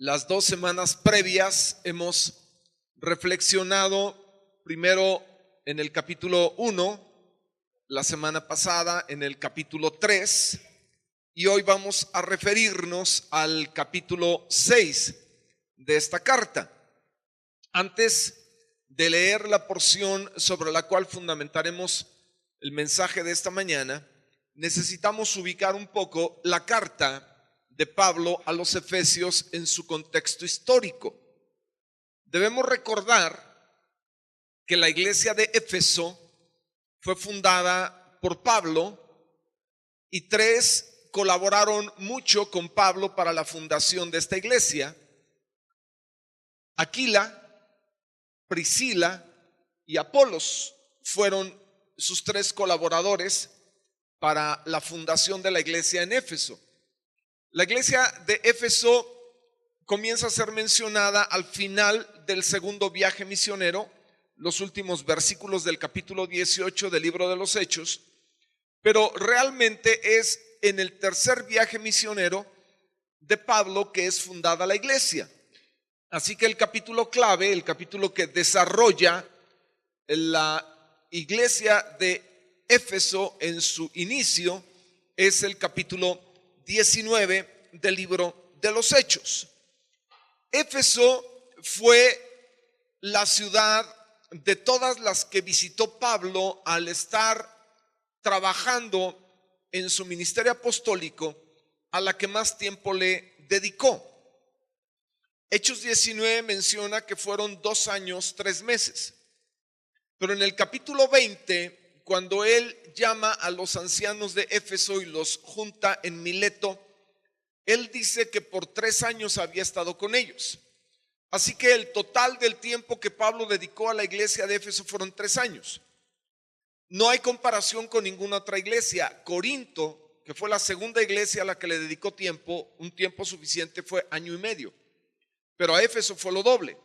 Las 2 semanas previas hemos reflexionado primero en el capítulo 1, la semana pasada en el capítulo 3, y hoy vamos a referirnos al capítulo 6 de esta carta. Antes de leer la porción sobre la cual fundamentaremos el mensaje de esta mañana, necesitamos ubicar un poco la carta de Pablo a los Efesios en su contexto histórico. Debemos recordar que la iglesia de Éfeso fue fundada por Pablo y 3 colaboraron mucho con Pablo para la fundación de esta iglesia: Aquila, Priscila y Apolos fueron sus 3 colaboradores para la fundación de la iglesia en Éfeso. La iglesia de Éfeso comienza a ser mencionada al final del segundo viaje misionero, los últimos versículos del capítulo 18 del libro de los Hechos, pero realmente es en el tercer viaje misionero de Pablo que es fundada la iglesia. Así que el capítulo clave, el capítulo que desarrolla la iglesia de Éfeso en su inicio, es el capítulo 19 del libro de los Hechos. Éfeso fue la ciudad de todas las que visitó Pablo al estar trabajando en su ministerio apostólico, a la que más tiempo le dedicó. Hechos 19 menciona que fueron 2 años, 3 meses. Pero en el capítulo 20, cuando él llama a los ancianos de Éfeso y los junta en Mileto, él dice que por 3 años había estado con ellos. Así que el total del tiempo que Pablo dedicó a la iglesia de Éfeso fueron 3 años. No hay comparación con ninguna otra iglesia. Corinto, que fue la segunda iglesia a la que le dedicó tiempo, un tiempo suficiente, fue 1 año y medio. Pero a Éfeso fue lo doble.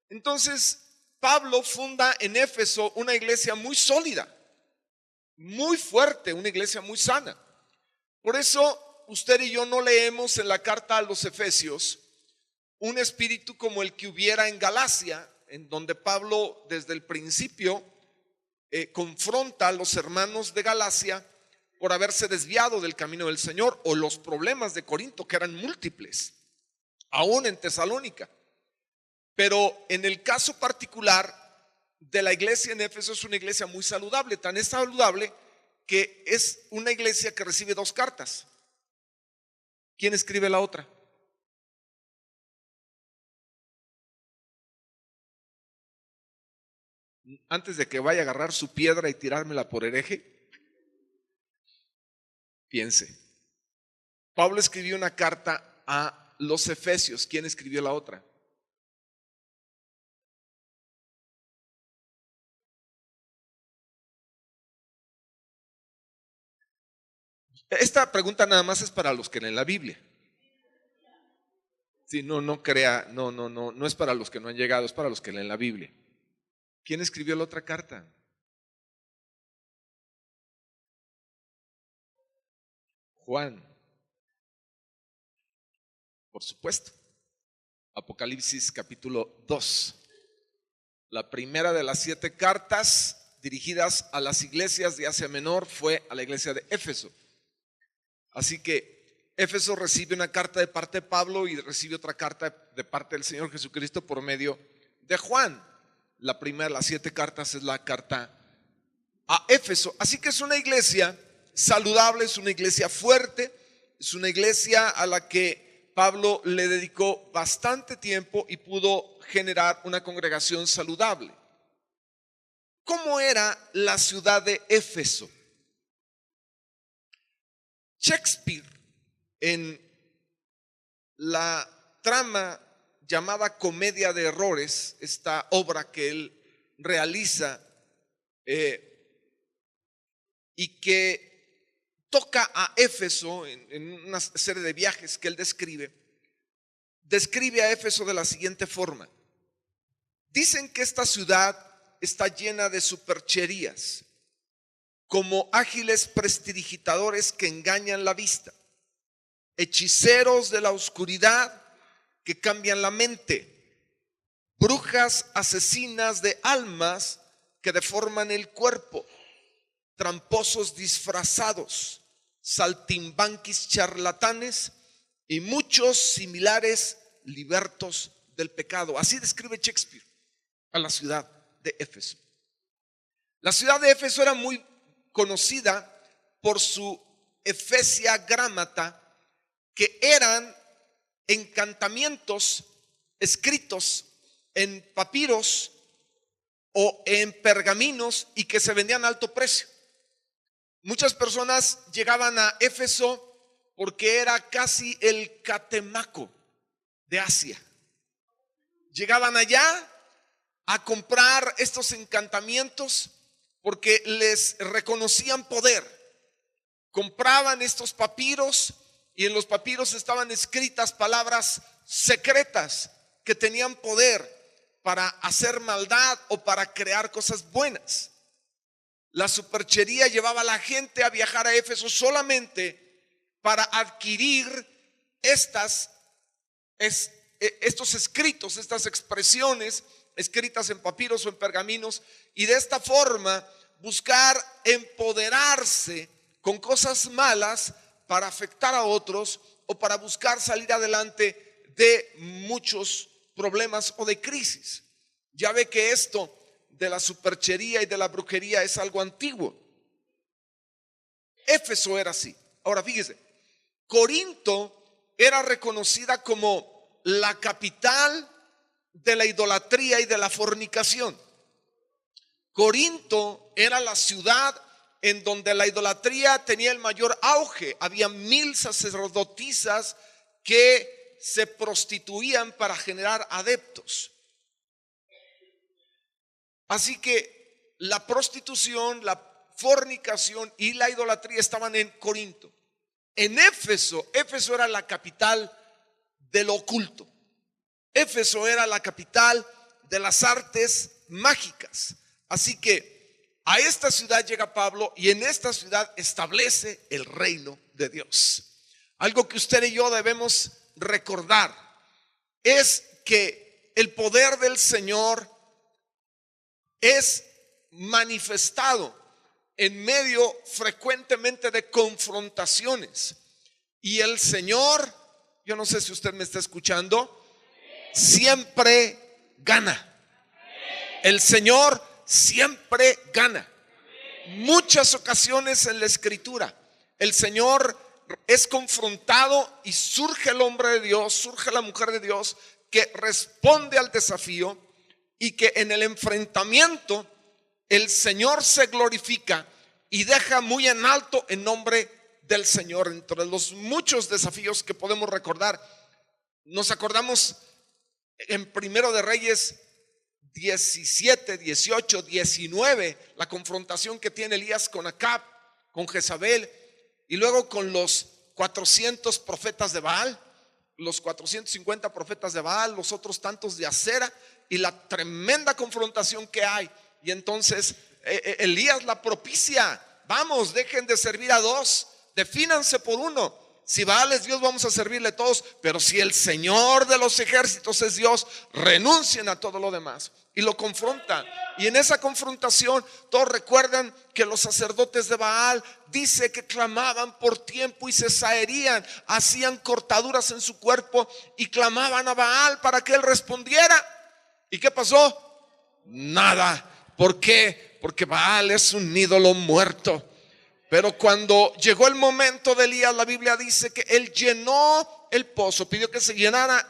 Entonces, Pablo funda en Éfeso una iglesia muy sólida, muy fuerte, una iglesia muy sana. Por eso usted y yo no leemos en la carta a los Efesios un espíritu como el que hubiera en Galacia, en donde Pablo desde el principio confronta a los hermanos de Galacia por haberse desviado del camino del Señor, o los problemas de Corinto, que eran múltiples, aún en Tesalónica. Pero en el caso particular de la iglesia en Éfeso, es una iglesia muy saludable, tan es saludable que es una iglesia que recibe 2 cartas. ¿Quién escribe la otra? Antes de que vaya a agarrar su piedra y tirármela por hereje, piense. Pablo escribió una carta a los Efesios. ¿Quién escribió la otra? Esta pregunta nada más es para los que leen la Biblia. Sí, no crea, no es para los que no han llegado, es para los que leen la Biblia. ¿Quién escribió la otra carta? Juan. Por supuesto. Apocalipsis capítulo 2. La primera de las 7 cartas dirigidas a las iglesias de Asia Menor fue a la iglesia de Éfeso. Así que Éfeso recibe una carta de parte de Pablo y recibe otra carta de parte del Señor Jesucristo por medio de Juan. La primera de las 7 cartas es la carta a Éfeso. Así que es una iglesia saludable, es una iglesia fuerte, es una iglesia a la que Pablo le dedicó bastante tiempo y pudo generar una congregación saludable. ¿Cómo era la ciudad de Éfeso? Shakespeare, en la trama llamada Comedia de Errores, esta obra que él realiza y que toca a Éfeso en una serie de viajes que él describe a Éfeso de la siguiente forma: dicen que esta ciudad está llena de supercherías, como ágiles prestidigitadores que engañan la vista, hechiceros de la oscuridad que cambian la mente, brujas asesinas de almas que deforman el cuerpo, tramposos disfrazados, saltimbanquis charlatanes y muchos similares libertos del pecado. Así describe Shakespeare a la ciudad de Éfeso. La ciudad de Éfeso era muy conocida por su Efesia Grámata, que eran encantamientos escritos en papiros o en pergaminos y que se vendían a alto precio. Muchas personas llegaban a Éfeso porque era casi el Catemaco de Asia. Llegaban allá a comprar estos encantamientos porque les reconocían poder. Compraban estos papiros y en los papiros estaban escritas palabras secretas que tenían poder para hacer maldad o para crear cosas buenas. La superchería llevaba a la gente a viajar a Éfeso solamente para adquirir estos escritos, estas expresiones escritas en papiros o en pergaminos, y de esta forma buscar empoderarse con cosas malas para afectar a otros o para buscar salir adelante de muchos problemas o de crisis. Ya ve que esto de la superchería y de la brujería es algo antiguo. Éfeso era así. Ahora fíjese, Corinto era reconocida como la capital de la idolatría y de la fornicación. Corinto era la ciudad en donde la idolatría tenía el mayor auge. Había 1000 sacerdotisas que se prostituían para generar adeptos. Así que la prostitución, la fornicación y la idolatría estaban en Corinto. En Éfeso era la capital de lo oculto. Éfeso era la capital de las artes mágicas. Así que a esta ciudad llega Pablo y en esta ciudad establece el reino de Dios. Algo que usted y yo debemos recordar es que el poder del Señor es manifestado en medio frecuentemente de confrontaciones. Y el Señor, yo no sé si usted me está escuchando, siempre gana. El Señor siempre gana. Muchas ocasiones en la Escritura el Señor es confrontado y surge el hombre de Dios, surge la mujer de Dios que responde al desafío, y que en el enfrentamiento el Señor se glorifica y deja muy en alto el nombre del Señor. Entre los muchos desafíos que podemos recordar, nos acordamos en Primero de Reyes 17, 18, 19, la confrontación que tiene Elías con Acab, con Jezabel, y luego con los 400 profetas de Baal, los 450 profetas de Baal, los otros tantos de Acera, y la tremenda confrontación que hay. Y entonces Elías la propicia: vamos, dejen de servir a dos, defínanse por uno. Si Baal es Dios, vamos a servirle todos, pero si el Señor de los ejércitos es Dios, renuncien a todo lo demás. Y lo confrontan. Y en esa confrontación, todos recuerdan que los sacerdotes de Baal dice que clamaban por tiempo y se saherían, hacían cortaduras en su cuerpo y clamaban a Baal para que él respondiera. ¿Y qué pasó? Nada. ¿Por qué? Porque Baal es un ídolo muerto. Pero cuando llegó el momento de Elías, la Biblia dice que él llenó el pozo, pidió que se llenara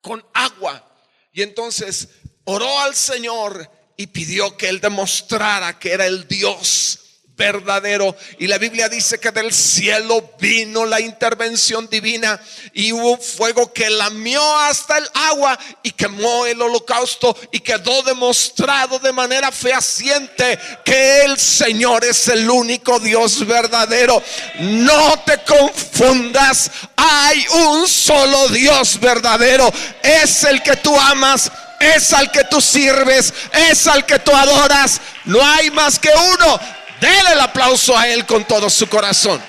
con agua, y entonces oró al Señor y pidió que él demostrara que era el Dios verdadero. Y la Biblia dice que del cielo vino la intervención divina y hubo un fuego que lamió hasta el agua y quemó el holocausto, y quedó demostrado de manera fehaciente que el Señor es el único Dios verdadero. No te confundas, hay un solo Dios verdadero, es el que tú amas, es al que tú sirves, es al que tú adoras. No hay más que uno. Dele el aplauso a él con todo su corazón.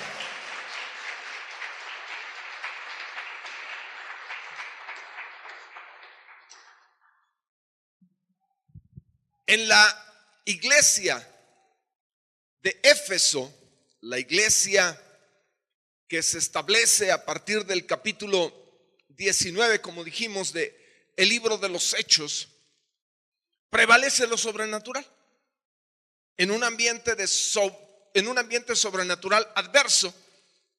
En la iglesia de Éfeso, la iglesia que se establece a partir del capítulo 19, como dijimos, de el libro de los Hechos, prevalece lo sobrenatural. En un ambiente sobrenatural adverso,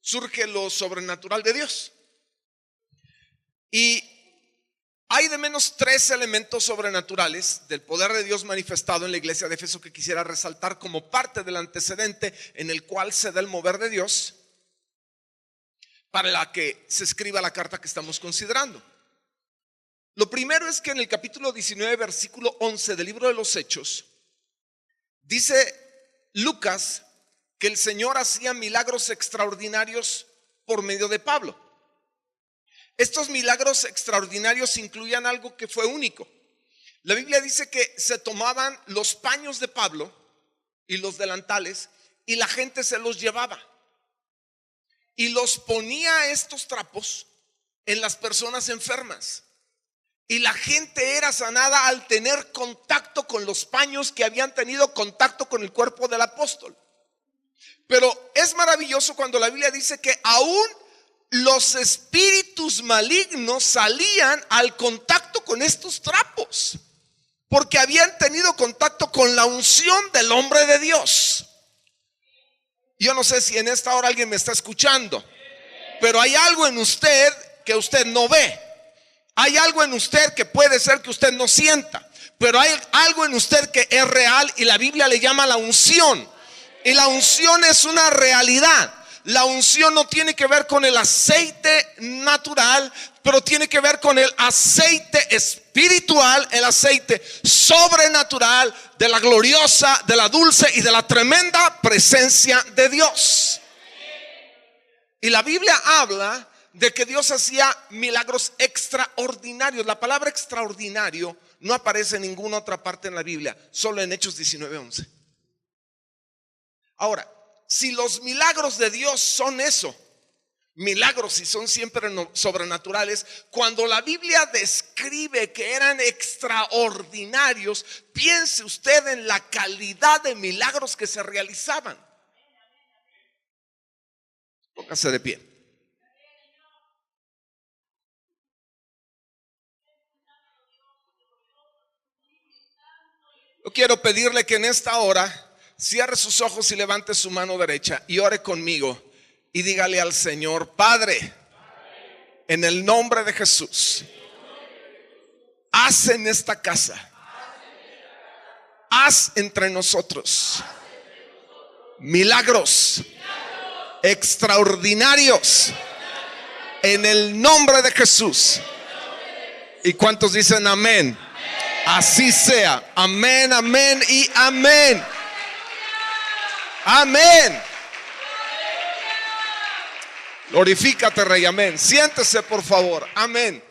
surge lo sobrenatural de Dios. Y hay de menos 3 elementos sobrenaturales del poder de Dios manifestado en la iglesia de Éfeso que quisiera resaltar como parte del antecedente en el cual se da el mover de Dios para la que se escriba la carta que estamos considerando. Lo primero es que en el capítulo 19, versículo 11 del libro de los Hechos, dice Lucas que el Señor hacía milagros extraordinarios por medio de Pablo. Estos milagros extraordinarios incluían algo que fue único. La Biblia dice que se tomaban los paños de Pablo y los delantales y la gente se los llevaba y los ponía estos trapos en las personas enfermas. Y la gente era sanada al tener contacto con los paños que habían tenido contacto con el cuerpo del apóstol. Pero es maravilloso cuando la Biblia dice que aún los espíritus malignos salían al contacto con estos trapos, porque habían tenido contacto con la unción del hombre de Dios. Yo no sé si en esta hora alguien me está escuchando, pero hay algo en usted que usted no ve. Hay algo en usted que puede ser que usted no sienta, pero hay algo en usted que es real y la Biblia le llama la unción. Y la unción es una realidad. La unción no tiene que ver con el aceite natural, pero tiene que ver con el aceite espiritual, el aceite sobrenatural de la gloriosa, de la dulce y de la tremenda presencia de Dios. Y la Biblia habla de que Dios hacía milagros extraordinarios. La palabra extraordinario no aparece en ninguna otra parte en la Biblia, solo en Hechos 19:11. Ahora, si los milagros de Dios son eso, milagros y son siempre sobrenaturales, cuando la Biblia describe que eran extraordinarios, piense usted en la calidad de milagros que se realizaban. Póngase de pie. Yo quiero pedirle que en esta hora cierre sus ojos y levante su mano derecha y ore conmigo y dígale al Señor: Padre, en el nombre de Jesús, haz en esta casa, haz entre nosotros milagros extraordinarios en el nombre de Jesús. ¿Y cuántos dicen amén? Así sea. Amén, amén y amén. Amén. Glorifícate, Rey. Amén. Siéntese, por favor. Amén.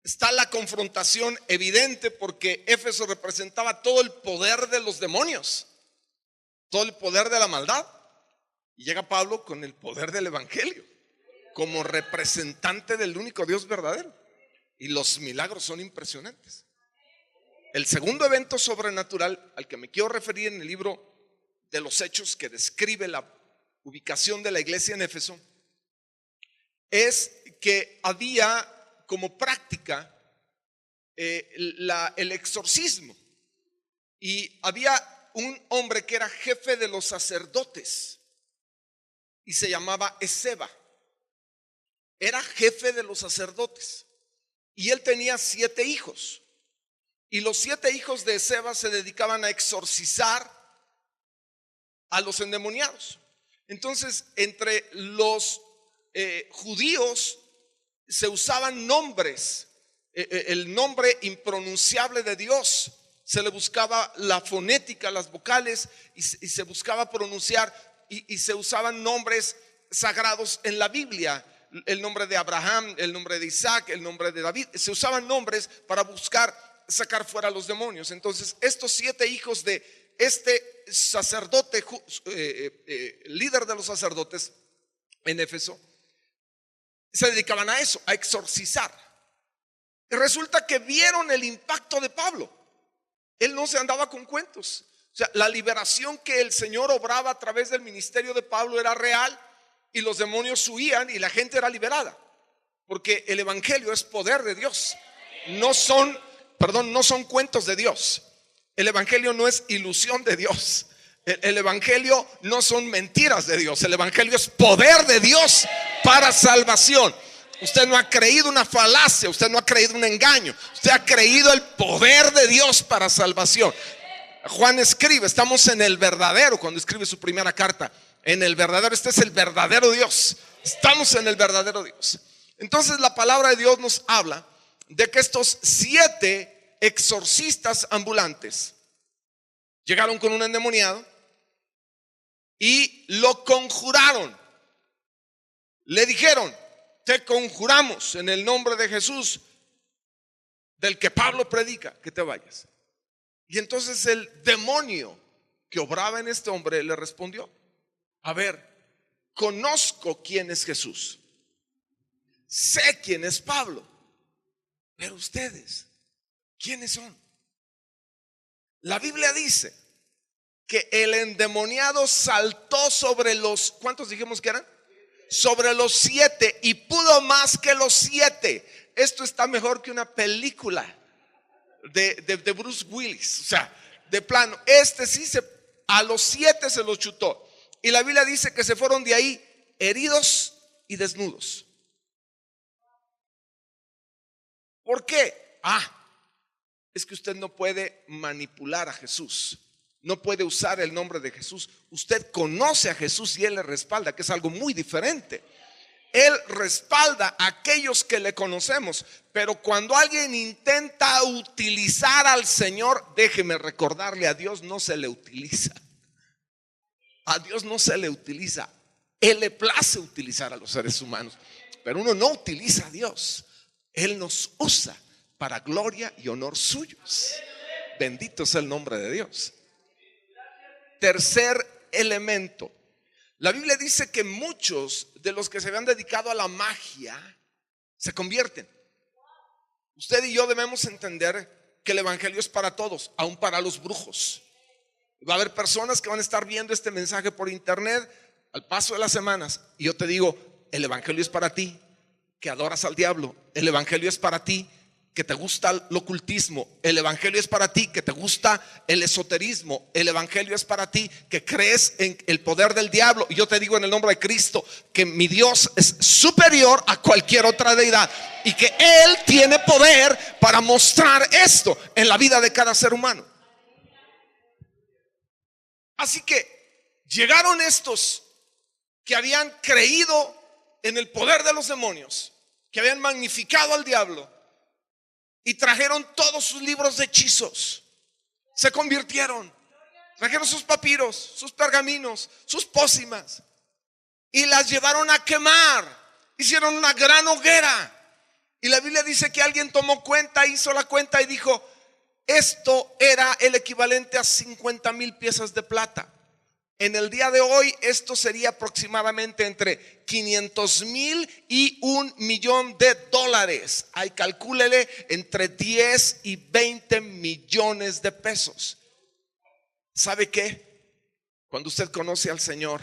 Está la confrontación evidente porque Éfeso representaba todo el poder de los demonios, todo el poder de la maldad. Y llega Pablo con el poder del evangelio como representante del único Dios verdadero. Y los milagros son impresionantes. El segundo evento sobrenatural al que me quiero referir en el libro de los Hechos, que describe la ubicación de la iglesia en Éfeso, es que había como práctica el exorcismo. Y había un hombre que era jefe de los sacerdotes y se llamaba Esceva. Era jefe de los sacerdotes y él tenía 7 hijos. Y los 7 hijos de Esceva se dedicaban a exorcizar a los endemoniados. Entonces, entre los judíos se usaban nombres, el nombre impronunciable de Dios. Se le buscaba la fonética, las vocales, y se buscaba pronunciar, y se usaban nombres sagrados en la Biblia. El nombre de Abraham, el nombre de Isaac, el nombre de David. Se usaban nombres para buscar sacar fuera a los demonios. Entonces, estos 7 hijos de este sacerdote, líder de los sacerdotes en Éfeso, se dedicaban a eso, a exorcizar. Y resulta que vieron el impacto de Pablo. Él no se andaba con cuentos. O sea, la liberación que el Señor obraba a través del ministerio de Pablo era real, y los demonios huían y la gente era liberada. Porque el evangelio es poder de Dios. No son cuentos de Dios. El evangelio no es ilusión de Dios. El evangelio no son mentiras de Dios. El evangelio es poder de Dios para salvación. Usted no ha creído una falacia, usted no ha creído un engaño, usted ha creído el poder de Dios para salvación. Juan escribe, estamos en el verdadero, cuando escribe su primera carta, en el verdadero. Este es el verdadero Dios. Estamos en el verdadero Dios. Entonces la palabra de Dios nos habla de que estos 7 exorcistas ambulantes llegaron con un endemoniado y lo conjuraron. Le dijeron: te conjuramos en el nombre de Jesús, del que Pablo predica, que te vayas. Y entonces el demonio que obraba en este hombre le respondió: a ver, conozco quién es Jesús, sé quién es Pablo, pero ustedes, ¿quiénes son? La Biblia dice que el endemoniado saltó sobre los, ¿cuántos dijimos que eran? Sobre los 7, y pudo más que los 7. Esto está mejor que una película de Bruce Willis. O sea, de plano, a los 7 se los chutó. Y la Biblia dice que se fueron de ahí heridos y desnudos. ¿Por qué? Es que usted no puede manipular a Jesús. No puede usar el nombre de Jesús. Usted conoce a Jesús y Él le respalda, que es algo muy diferente. Él respalda a aquellos que le conocemos. Pero cuando alguien intenta utilizar al Señor, déjeme recordarle, a Dios no se le utiliza. A Dios no se le utiliza. Él le place utilizar a los seres humanos, pero uno no utiliza a Dios. Él nos usa para gloria y honor suyos. Bendito sea el nombre de Dios. Tercer elemento. La Biblia dice que muchos de los que se habían dedicado a la magia se convierten. Usted y yo debemos entender que el evangelio es para todos, aún para los brujos. Va a haber personas que van a estar viendo este mensaje por internet al paso de las semanas, y yo te digo: el evangelio es para ti que adoras al diablo. El evangelio es para ti que te gusta el ocultismo. El evangelio es para ti que te gusta el esoterismo. El evangelio es para ti que crees en el poder del diablo. Y yo te digo en el nombre de Cristo que mi Dios es superior a cualquier otra deidad, y que Él tiene poder para mostrar esto en la vida de cada ser humano. Así que llegaron estos que habían creído en el poder de los demonios, que habían magnificado al diablo, y trajeron todos sus libros de hechizos. Se convirtieron, trajeron sus papiros, sus pergaminos, sus pócimas, y las llevaron a quemar. Hicieron una gran hoguera. Y la Biblia dice que alguien tomó cuenta, hizo la cuenta y dijo: esto era el equivalente a 50,000 piezas de plata. En el día de hoy esto sería aproximadamente entre 500,000 y $1,000,000. Ahí calcúlele, entre 10 y 20 millones de pesos. ¿Sabe qué? Cuando usted conoce al Señor,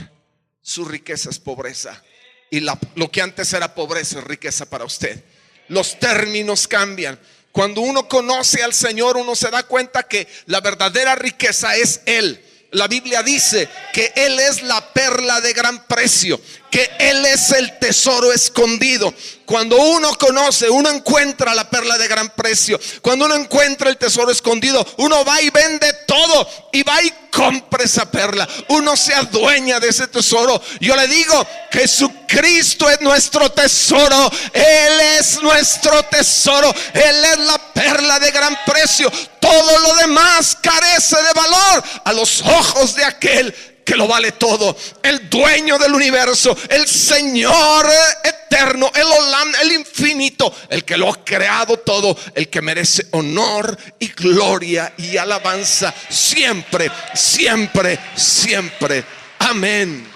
su riqueza es pobreza, y lo que antes era pobreza es riqueza para usted. Los términos cambian. Cuando uno conoce al Señor, uno se da cuenta que la verdadera riqueza es Él. La Biblia dice que Él es la perla de gran precio, que Él es el tesoro escondido. Cuando uno conoce, uno encuentra la perla de gran precio. Cuando uno encuentra el tesoro escondido, uno va y vende todo y va y compra esa perla. Uno se adueña de ese tesoro. Yo le digo: Jesucristo es nuestro tesoro. Él es nuestro tesoro. Él es la perla de gran precio. Todo lo demás carece de valor a los ojos de aquel que lo vale todo, el dueño del universo, el Señor eterno, el Olam, el infinito, el que lo ha creado todo, el que merece honor y gloria y alabanza siempre, siempre, siempre. Amén.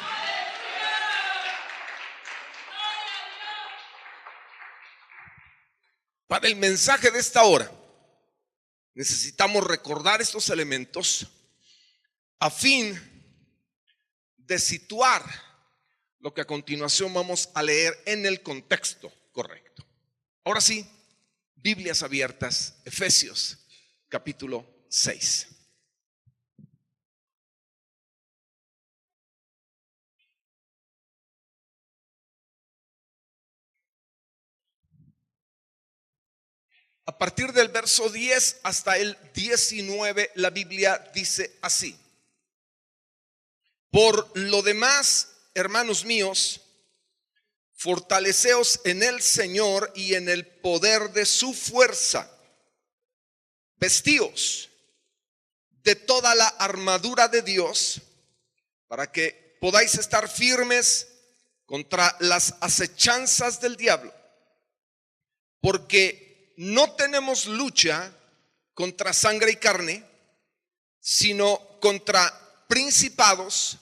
Para el mensaje de esta hora, necesitamos recordar estos elementos a fin de situar lo que a continuación vamos a leer en el contexto correcto. Ahora sí, Biblias abiertas, Efesios capítulo 6. A partir del verso 10 hasta el 19, la Biblia dice así: por lo demás, hermanos míos, fortaleceos en el Señor y en el poder de su fuerza. Vestíos de toda la armadura de Dios para que podáis estar firmes contra las acechanzas del diablo. Porque no tenemos lucha contra sangre y carne, sino contra principados,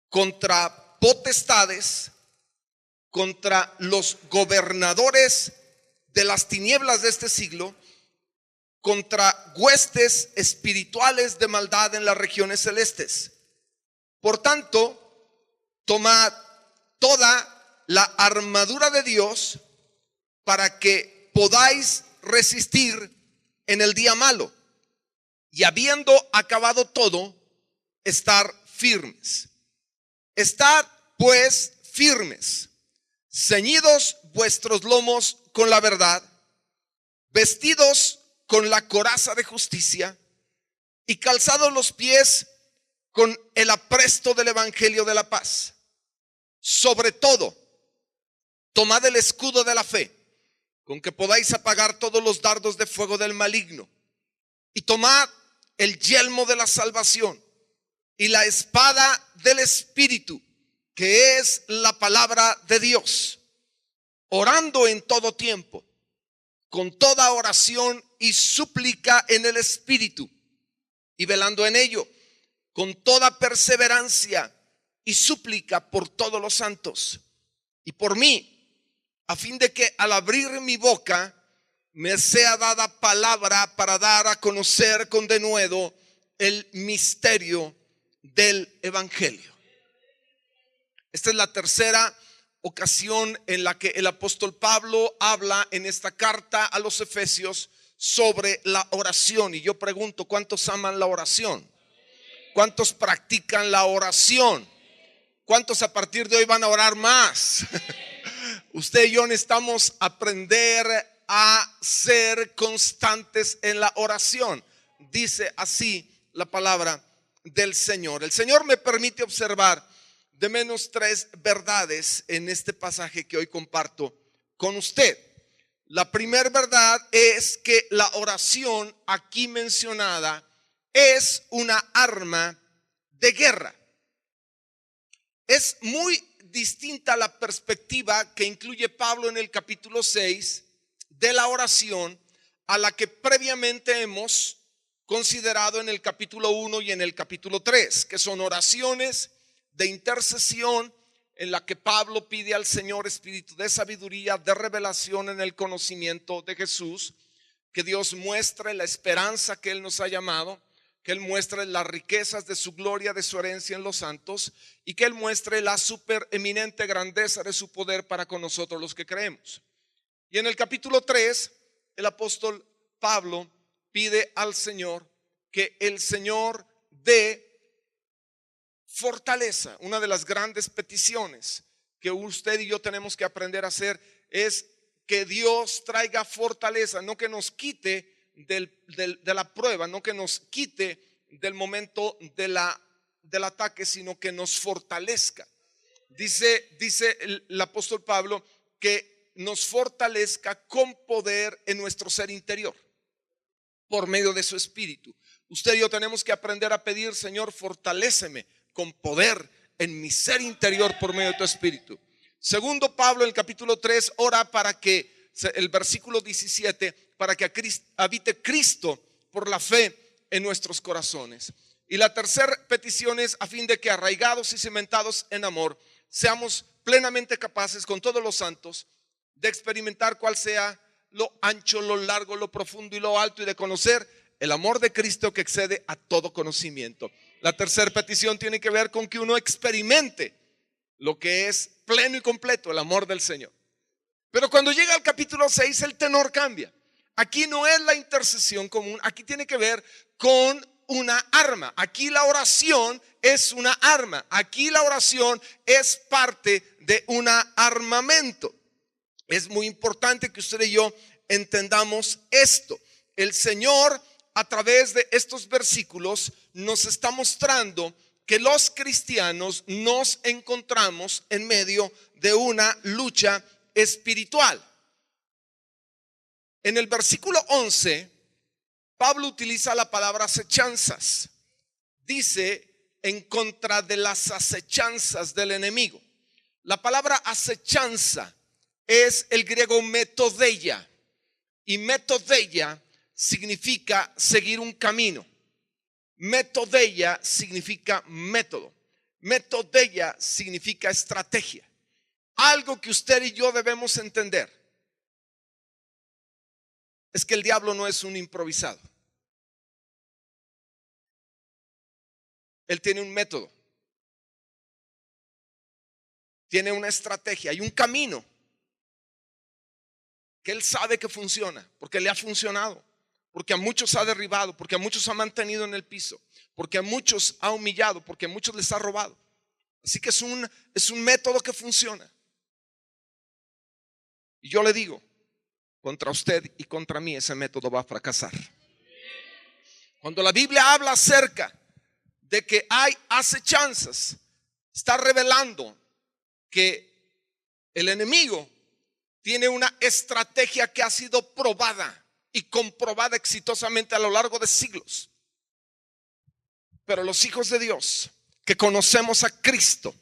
contra potestades, contra los gobernadores de las tinieblas de este siglo, contra huestes espirituales de maldad en las regiones celestes. Por tanto, tomad toda la armadura de Dios para que podáis resistir en el día malo, y habiendo acabado todo, estar firmes. Estad pues firmes, ceñidos vuestros lomos con la verdad, vestidos con la coraza de justicia y calzados los pies con el apresto del evangelio de la paz. Sobre todo, tomad el escudo de la fe, con que podáis apagar todos los dardos de fuego del maligno, y tomad el yelmo de la salvación y la espada del Espíritu, que es la palabra de Dios, orando en todo tiempo, con toda oración y súplica en el Espíritu, y velando en ello, con toda perseverancia y súplica por todos los santos, y por mí, a fin de que al abrir mi boca me sea dada palabra para dar a conocer con denuedo el misterio del evangelio. Esta es la tercera ocasión en la que el apóstol Pablo habla en esta carta a los Efesios sobre la oración. Y yo pregunto, ¿cuántos aman la oración? ¿Cuántos practican la oración? ¿Cuántos a partir de hoy van a orar más? Usted y yo necesitamos aprender a ser constantes en la oración. Dice así la palabra del Señor. El Señor me permite observar de menos 3 verdades en este pasaje que hoy comparto con usted. La primera verdad es que la oración aquí mencionada es una arma de guerra. Es muy distinta la perspectiva que incluye Pablo en el capítulo 6 de la oración a la que previamente hemos considerado en el capítulo 1 y en el capítulo 3, que son oraciones de intercesión en la que Pablo pide al Señor espíritu de sabiduría, de revelación en el conocimiento de Jesús, que Dios muestre la esperanza que Él nos ha llamado, que Él muestre las riquezas de su gloria, de su herencia en los santos, y que Él muestre la supereminente grandeza de su poder para con nosotros los que creemos. Y en el capítulo 3, el apóstol Pablo pide al Señor que el Señor dé fortaleza. Una de las grandes peticiones que usted y yo tenemos que aprender a hacer es que Dios traiga fortaleza, no que nos quite de la prueba, no que nos quite del momento del ataque, sino que nos fortalezca. Dice el apóstol Pablo que nos fortalezca con poder en nuestro ser interior, por medio de su espíritu. Usted y yo tenemos que aprender a pedir: Señor, fortaléceme con poder en mi ser interior por medio de tu espíritu. Segundo, Pablo en el capítulo 3 ora para que, el versículo 17, para que habite Cristo por la fe en nuestros corazones. Y la tercera petición es a fin de que, arraigados y cimentados en amor, seamos plenamente capaces con todos los santos de experimentar cuál sea lo ancho, lo largo, lo profundo y lo alto, y de conocer el amor de Cristo que excede a todo conocimiento. La tercera petición tiene que ver con que uno experimente lo que es pleno y completo el amor del Señor. Pero cuando llega al capítulo 6, el tenor cambia. Aquí no es la intercesión común, aquí tiene que ver con una arma. Aquí la oración es una arma. Aquí la oración es parte de un armamento. Es muy importante que usted y yo entendamos esto. El Señor, a través de estos versículos, nos está mostrando que los cristianos nos encontramos en medio de una lucha espiritual. En el versículo 11, Pablo utiliza la palabra acechanzas. Dice en contra de las acechanzas del enemigo. La palabra acechanza es el griego metodeia, y metodeia significa seguir un camino. Metodeia significa método. Metodeia significa estrategia. Algo que usted y yo debemos entender es que el diablo no es un improvisado. Él tiene un método, tiene una estrategia y un camino que él sabe que funciona, porque le ha funcionado, porque a muchos ha derribado, porque a muchos ha mantenido en el piso, porque a muchos ha humillado, porque a muchos les ha robado. Así que es un método que funciona. Y yo le digo, contra usted y contra mí ese método va a fracasar. Cuando la Biblia habla acerca de que hay acechanzas, está revelando que el enemigo tiene una estrategia que ha sido probada y comprobada exitosamente a lo largo de siglos. Pero los hijos de Dios que conocemos a Cristo,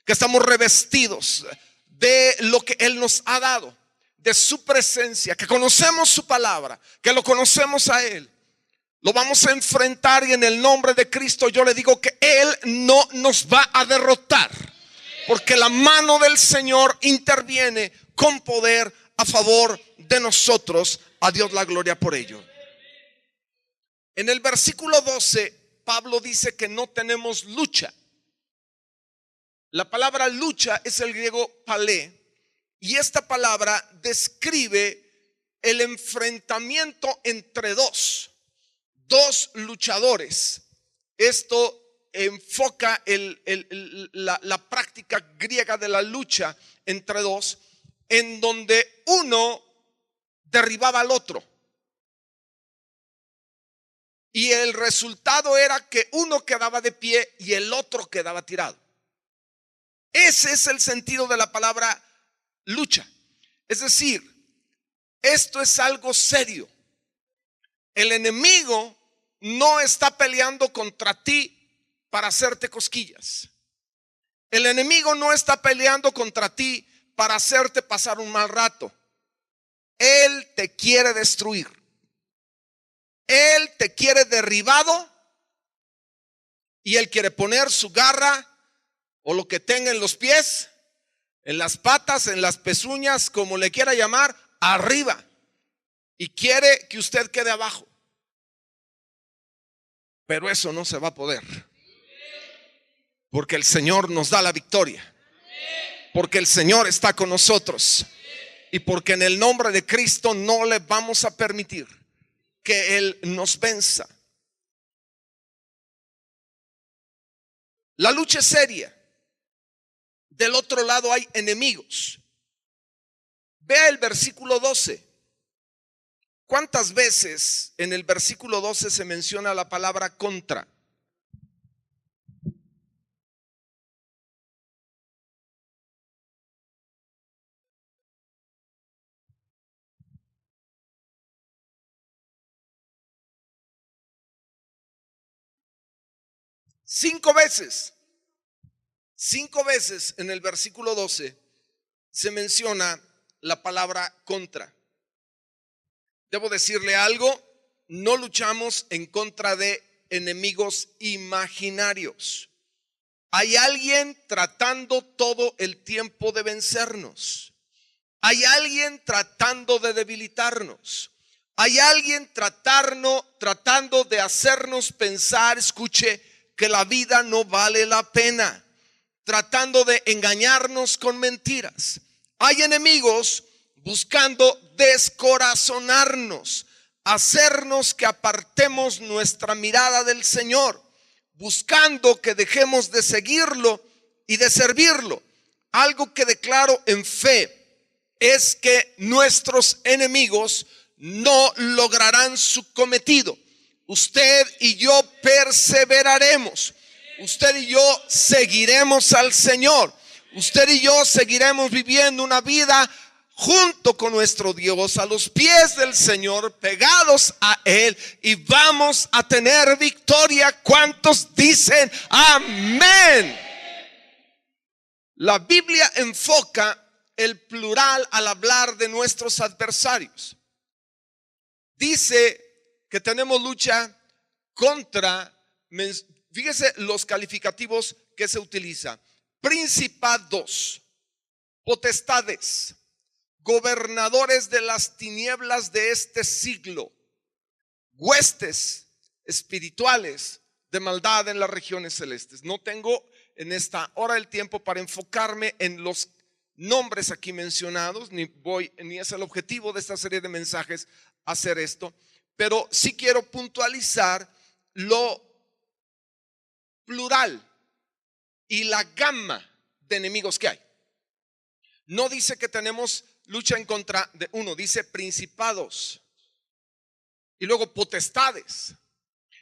que estamos revestidos de lo que Él nos ha dado, de su presencia, que conocemos su palabra, que lo conocemos a Él, lo vamos a enfrentar, y en el nombre de Cristo yo le digo que Él no nos va a derrotar, porque la mano del Señor interviene con poder a favor de nosotros. A Dios la gloria por ello. En el versículo 12, Pablo dice que no tenemos lucha. La palabra lucha es el griego palé, y esta palabra describe el enfrentamiento entre dos luchadores. Esto enfoca la práctica griega de la lucha entre dos, en donde uno derribaba al otro, y el resultado era que uno quedaba de pie y el otro quedaba tirado. Ese es el sentido de la palabra lucha. Es decir, esto es algo serio. El enemigo no está peleando contra ti para hacerte cosquillas. El enemigo no está peleando contra ti para hacerte pasar un mal rato. Él te quiere destruir. Él te quiere derribado, y él quiere poner su garra o lo que tenga en los pies, en las patas, en las pezuñas, como le quiera llamar, arriba, y quiere que usted quede abajo. Pero eso no se va a poder, porque el Señor nos da la victoria, porque el Señor está con nosotros, y porque en el nombre de Cristo no le vamos a permitir que Él nos venza. La lucha es seria. Del otro lado hay enemigos. Vea el versículo 12. ¿Cuántas veces en el versículo 12 se menciona la palabra contra? Cinco veces en el versículo 12 se menciona la palabra contra. Debo decirle algo, no luchamos en contra de enemigos imaginarios. Hay alguien tratando todo el tiempo de vencernos. Hay alguien tratando de debilitarnos. Hay alguien tratando de hacernos pensar, escuche, que la vida no vale la pena. Tratando de engañarnos con mentiras. Hay enemigos buscando descorazonarnos, hacernos que apartemos nuestra mirada del Señor, buscando que dejemos de seguirlo y de servirlo. Algo que declaro en fe es que nuestros enemigos no lograrán su cometido. Usted y yo perseveraremos. Usted y yo seguiremos al Señor. Usted y yo seguiremos viviendo una vida junto con nuestro Dios, a los pies del Señor, pegados a Él, y vamos a tener victoria. ¿Cuántos dicen amén? La Biblia enfoca el plural al hablar de nuestros adversarios. Dice que tenemos lucha contra, fíjese los calificativos que se utiliza: principados, potestades, gobernadores de las tinieblas de este siglo, huestes espirituales de maldad en las regiones celestes. No tengo en esta hora el tiempo para enfocarme en los nombres aquí mencionados, ni es el objetivo de esta serie de mensajes hacer esto, pero sí quiero puntualizar lo plural y la gama de enemigos que hay. No dice que tenemos lucha en contra de uno, dice principados, y luego potestades,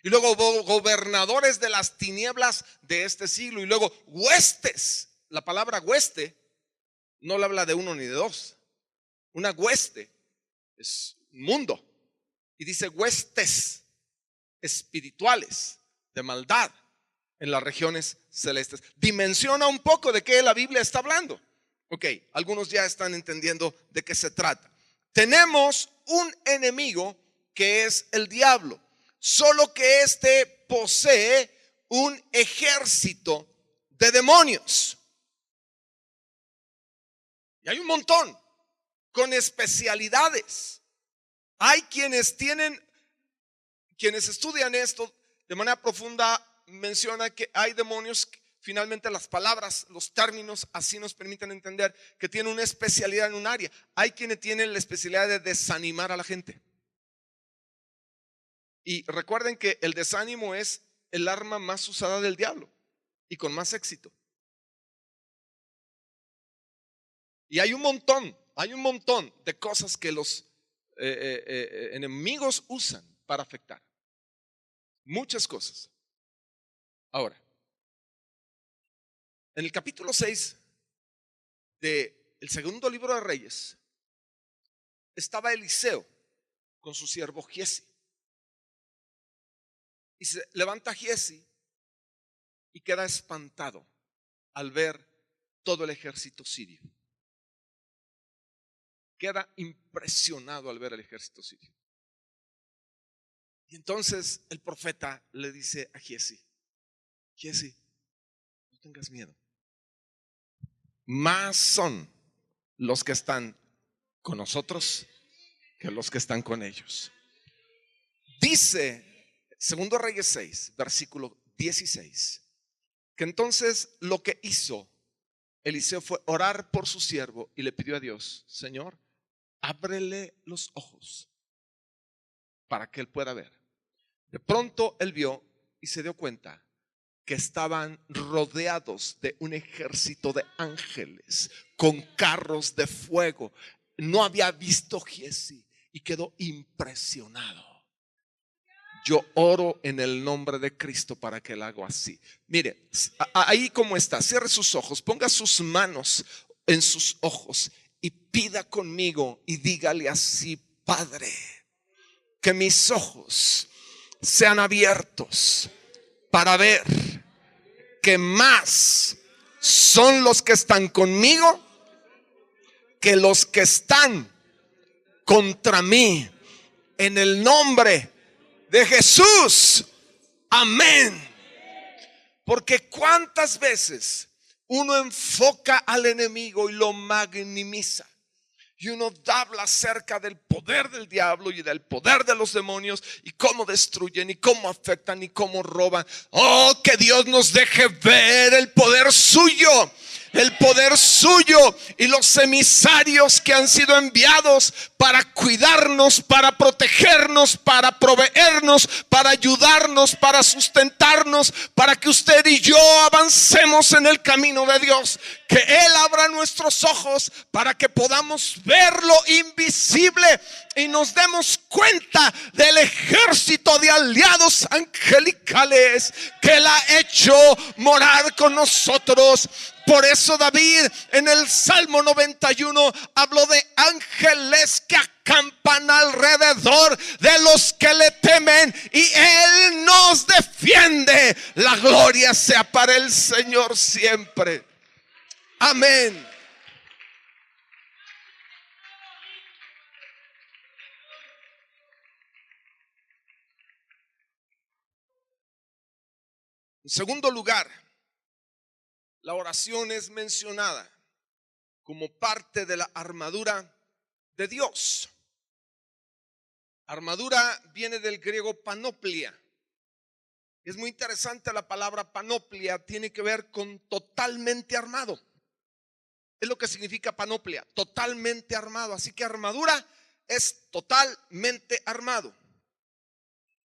y luego gobernadores de las tinieblas de este siglo, y luego huestes. La palabra hueste no le habla de uno ni de dos. Una hueste es mundo, y dice huestes espirituales de maldad en las regiones celestes. Dimensiona un poco de qué la Biblia está hablando. Ok, algunos ya están entendiendo de qué se trata. Tenemos un enemigo que es el diablo, solo que este posee un ejército de demonios. Y hay un montón con especialidades. Hay quienes estudian esto de manera profunda, menciona que hay demonios. Finalmente las palabras, los términos así nos permiten entender que tiene una especialidad en un área. Hay quienes tienen la especialidad de desanimar a la gente. Y recuerden que el desánimo es el arma más usada del diablo y con más éxito. Y hay un montón de cosas que los enemigos usan para afectar. Muchas cosas. Ahora, en el capítulo 6 del segundo libro de Reyes estaba Eliseo con su siervo Giesi. Y se levanta Giesi y queda espantado al ver todo el ejército sirio. Queda impresionado al ver el ejército sirio. Y entonces el profeta le dice a Giesi: Giesi, no tengas miedo. Más son los que están con nosotros que los que están con ellos. Dice Segundo Reyes 6, versículo 16, que entonces lo que hizo Eliseo fue orar por su siervo y le pidió a Dios: Señor, ábrele los ojos para que él pueda ver. De pronto él vio y se dio cuenta que estaban rodeados de un ejército de ángeles con carros de fuego. No había visto Giesi y quedó impresionado. Yo oro en el nombre de Cristo para que él haga así. Mire, ahí como está, cierre sus ojos, ponga sus manos en sus ojos y pida conmigo y dígale así: Padre, que mis ojos sean abiertos para ver que más son los que están conmigo que los que están contra mí. En el nombre de Jesús, amén. Porque cuántas veces uno enfoca al enemigo y lo magnimiza. y uno habla acerca del poder del diablo y del poder de los demonios y cómo destruyen y cómo afectan y cómo roban. Oh, que Dios nos deje ver el poder suyo. El poder suyo y los emisarios que han sido enviados para cuidarnos, para protegernos, para proveernos, para ayudarnos, para sustentarnos, para que usted y yo avancemos en el camino de Dios. Que Él abra nuestros ojos para que podamos ver lo invisible y nos demos cuenta del ejército de aliados angelicales que Él ha hecho morar con nosotros. Por eso David en el Salmo 91 habló de ángeles que acampan alrededor de los que le temen y Él nos defiende. La gloria sea para el Señor siempre. Amén. En segundo lugar, la oración es mencionada como parte de la armadura de Dios. Armadura viene del griego panoplia. Es muy interesante la palabra panoplia, tiene que ver con totalmente armado. Es lo que significa panoplia, totalmente armado. Así que armadura es totalmente armado.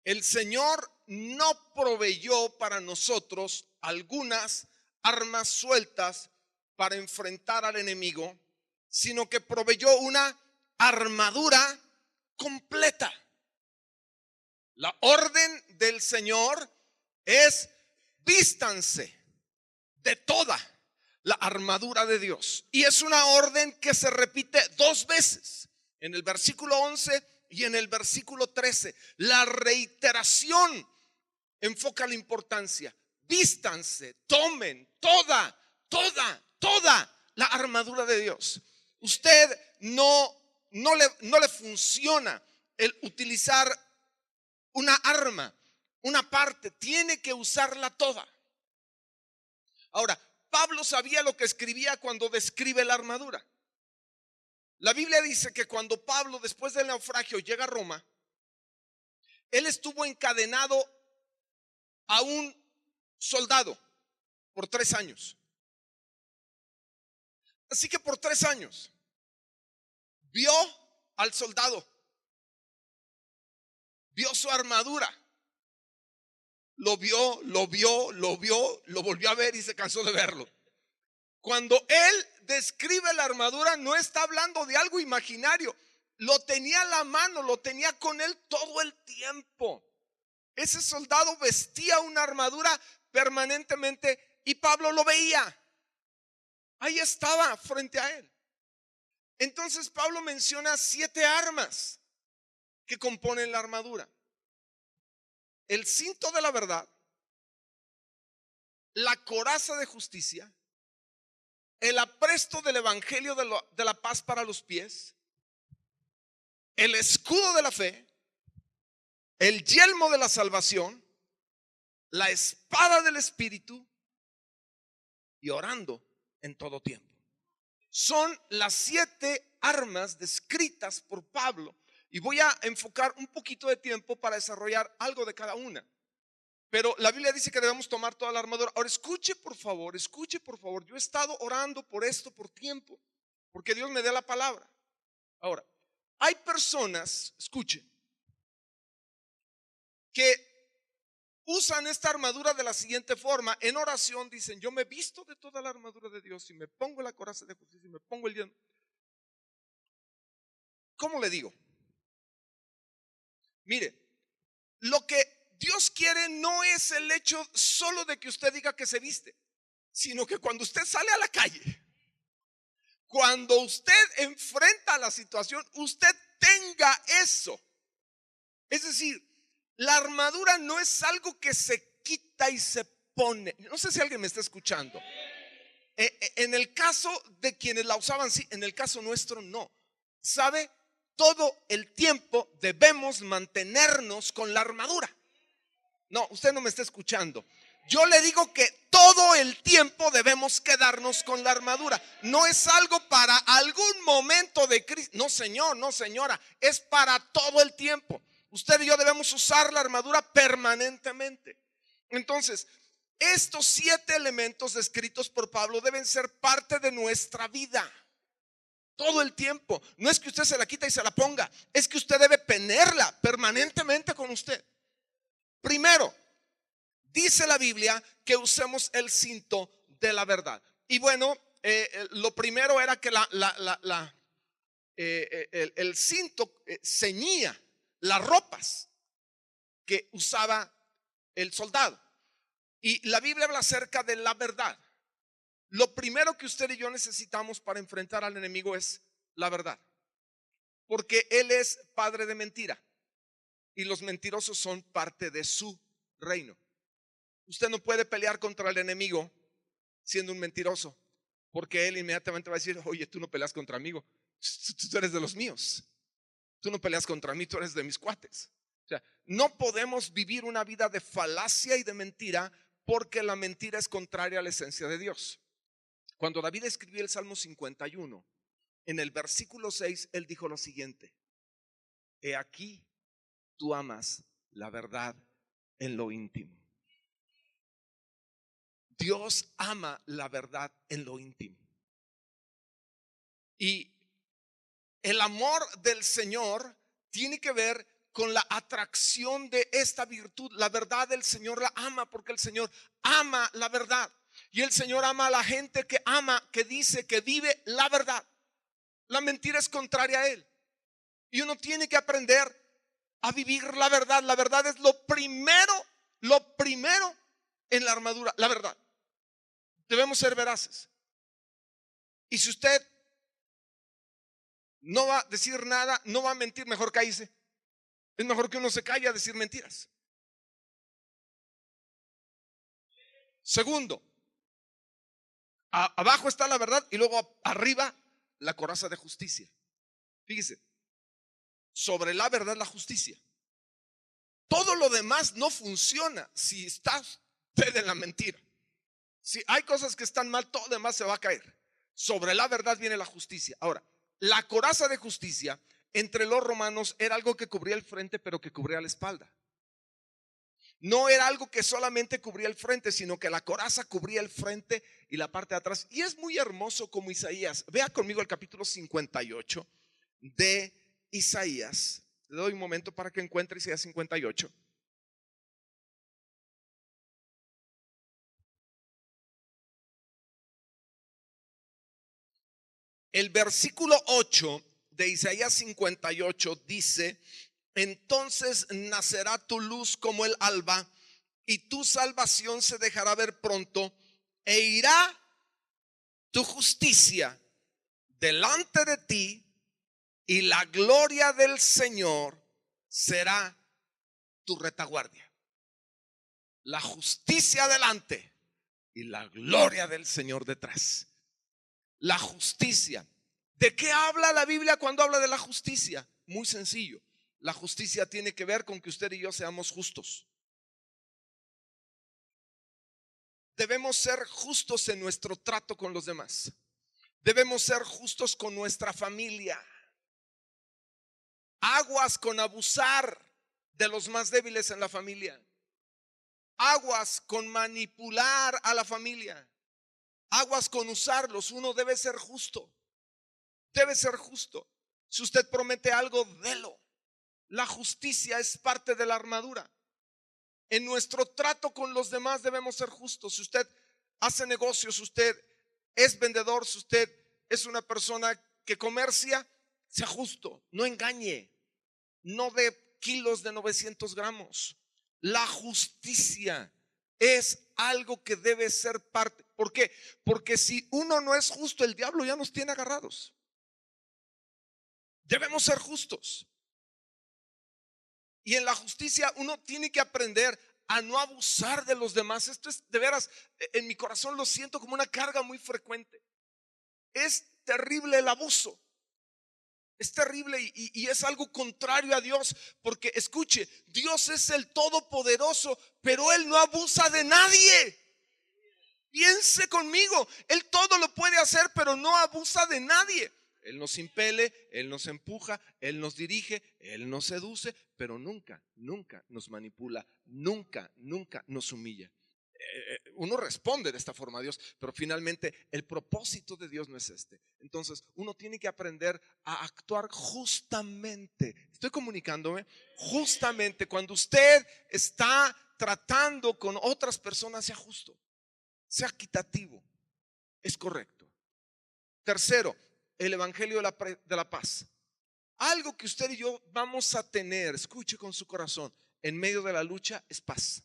El Señor no proveyó para nosotros algunas armas sueltas para enfrentar al enemigo, sino que proveyó una armadura completa. La orden del Señor es: vístanse de toda la armadura de Dios. Y es una orden que se repite 2 veces, en el versículo 11 y en el versículo 13. La reiteración enfoca la importancia. Vístanse, tomen toda la armadura de Dios. Usted no le funciona el utilizar una arma, una parte, tiene que usarla toda. Ahora, Pablo sabía lo que escribía cuando describe la armadura. La Biblia dice que cuando Pablo, después del naufragio, llega a Roma, él estuvo encadenado a un soldado por 3 años. Así que por 3 años vio al soldado, vio su armadura, lo vio, lo volvió a ver y se cansó de verlo. Cuando él describe la armadura, no está hablando de algo imaginario. Lo tenía a la mano, lo tenía con él todo el tiempo. Ese soldado vestía una armadura permanentemente y Pablo lo veía. Ahí estaba frente a él. Entonces Pablo menciona 7 armas que componen la armadura: el cinto de la verdad, la coraza de justicia, el apresto del evangelio de la paz para los pies, el escudo de la fe, el yelmo de la salvación, la espada del espíritu y orando en todo tiempo. Son las 7 armas descritas por Pablo y voy a enfocar un poquito de tiempo para desarrollar algo de cada una. Pero la Biblia dice que debemos tomar toda la armadura. Ahora escuche por favor. Yo he estado orando por esto por tiempo, porque Dios me dé la palabra. Ahora, hay personas, escuche, que usan esta armadura de la siguiente forma. En oración dicen: yo me visto de toda la armadura de Dios y me pongo la coraza de justicia y me pongo el yelmo. ¿Cómo le digo? Mire, lo que Dios quiere no es el hecho solo de que usted diga que se viste, sino que cuando usted sale a la calle, cuando usted enfrenta la situación, usted tenga eso. Es decir, la armadura no es algo que se quita y se pone. No sé si alguien me está escuchando. En el caso de quienes la usaban, sí. En el caso nuestro, no. ¿Sabe? Todo el tiempo debemos mantenernos con la armadura. No, usted no me está escuchando. Yo le digo que todo el tiempo debemos quedarnos con la armadura. No es algo para algún momento de crisis. No, señor, no, señora. Es para todo el tiempo. Usted y yo debemos usar la armadura permanentemente. Entonces, estos 7 elementos descritos por Pablo deben ser parte de nuestra vida todo el tiempo. No es que usted se la quita y se la ponga, es que usted debe tenerla permanentemente con usted. Primero, dice la Biblia que usemos el cinto de la verdad. Y bueno, lo primero era que el cinto ceñía las ropas que usaba el soldado. Y la Biblia habla acerca de la verdad. Lo primero que usted y yo necesitamos para enfrentar al enemigo es la verdad, porque él es padre de mentira y los mentirosos son parte de su reino. Usted no puede pelear contra el enemigo siendo un mentiroso, porque él inmediatamente va a decir: oye, tú no peleas contra mí, tú eres de los míos, tú no peleas contra mí, tú eres de mis cuates. O sea, no podemos vivir una vida de falacia y de mentira, porque la mentira es contraria a la esencia de Dios. Cuando David escribió el Salmo 51, en el versículo 6, él dijo lo siguiente: he aquí, tú amas la verdad en lo íntimo. Dios ama la verdad en lo íntimo. Y el amor del Señor tiene que ver con la atracción de esta virtud. La verdad del Señor la ama, porque el Señor ama la verdad. Y el Señor ama a la gente que ama, que dice, que vive la verdad. La mentira es contraria a Él. Y uno tiene que aprender a vivir la verdad. La verdad es lo primero en la armadura, la verdad. Debemos ser veraces. Y si usted no va a decir nada, no va a mentir, mejor cállese. Es mejor que uno se calle a decir mentiras. Segundo, abajo está la verdad y luego arriba la coraza de justicia. Fíjese, sobre la verdad la justicia. Todo lo demás no funciona si está usted en la mentira. Si hay cosas que están mal, todo lo demás se va a caer. Sobre la verdad viene la justicia. Ahora, la coraza de justicia entre los romanos era algo que cubría el frente, pero que cubría la espalda. No era algo que solamente cubría el frente, sino que la coraza cubría el frente y la parte de atrás. Y es muy hermoso como Isaías. Vea conmigo el capítulo 58 de Isaías. Le doy un momento para que encuentre Isaías 58. El versículo 8 de Isaías 58 dice: entonces nacerá tu luz como el alba, y tu salvación se dejará ver pronto, e irá tu justicia delante de ti, y la gloria del Señor será tu retaguardia. La justicia delante y la gloria del Señor detrás. La justicia. ¿De qué habla la Biblia cuando habla de la justicia? Muy sencillo. La justicia tiene que ver con que usted y yo seamos justos. Debemos ser justos en nuestro trato con los demás. Debemos ser justos con nuestra familia. Aguas con abusar de los más débiles en la familia. Aguas con manipular a la familia. Aguas con usarlos. Uno debe ser justo. Debe ser justo. Si usted promete algo, délo. La justicia es parte de la armadura. En nuestro trato con los demás debemos ser justos. Si usted hace negocios, si usted es vendedor, si usted es una persona que comercia, sea justo, no engañe, no dé kilos de 900 gramos. La justicia es algo que debe ser parte. ¿Por qué? Porque si uno no es justo, el diablo ya nos tiene agarrados. Debemos ser justos. Y en la justicia uno tiene que aprender a no abusar de los demás. Esto es de veras, en mi corazón lo siento como una carga muy frecuente. Es terrible el abuso. Es terrible y es algo contrario a Dios, porque escuche, Dios es el Todopoderoso, pero Él no abusa de nadie. Piense conmigo, Él todo lo puede hacer, pero no abusa de nadie. Él nos impele, Él nos empuja, Él nos dirige, Él nos seduce, pero nunca, nunca nos manipula, nunca, nunca nos humilla. Uno responde de esta forma a Dios, pero finalmente el propósito de Dios no es este. Entonces uno tiene que aprender a actuar justamente. Estoy comunicándome. Justamente cuando usted está tratando con otras personas, sea justo, sea equitativo, es correcto. Tercero, el evangelio de la paz. Algo que usted y yo vamos a tener, escuche con su corazón, en medio de la lucha es paz.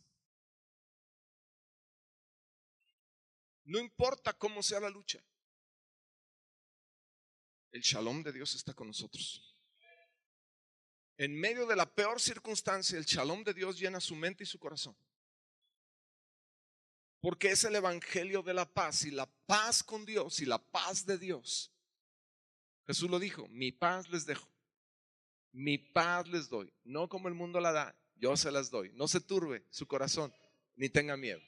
No importa cómo sea la lucha, el shalom de Dios está con nosotros. En medio de la peor circunstancia, el shalom de Dios llena su mente y su corazón. Porque es el evangelio de la paz, y la paz con Dios y la paz de Dios. Jesús lo dijo: mi paz les dejo, mi paz les doy, no como el mundo la da, yo se las doy. No se turbe su corazón ni tenga miedo.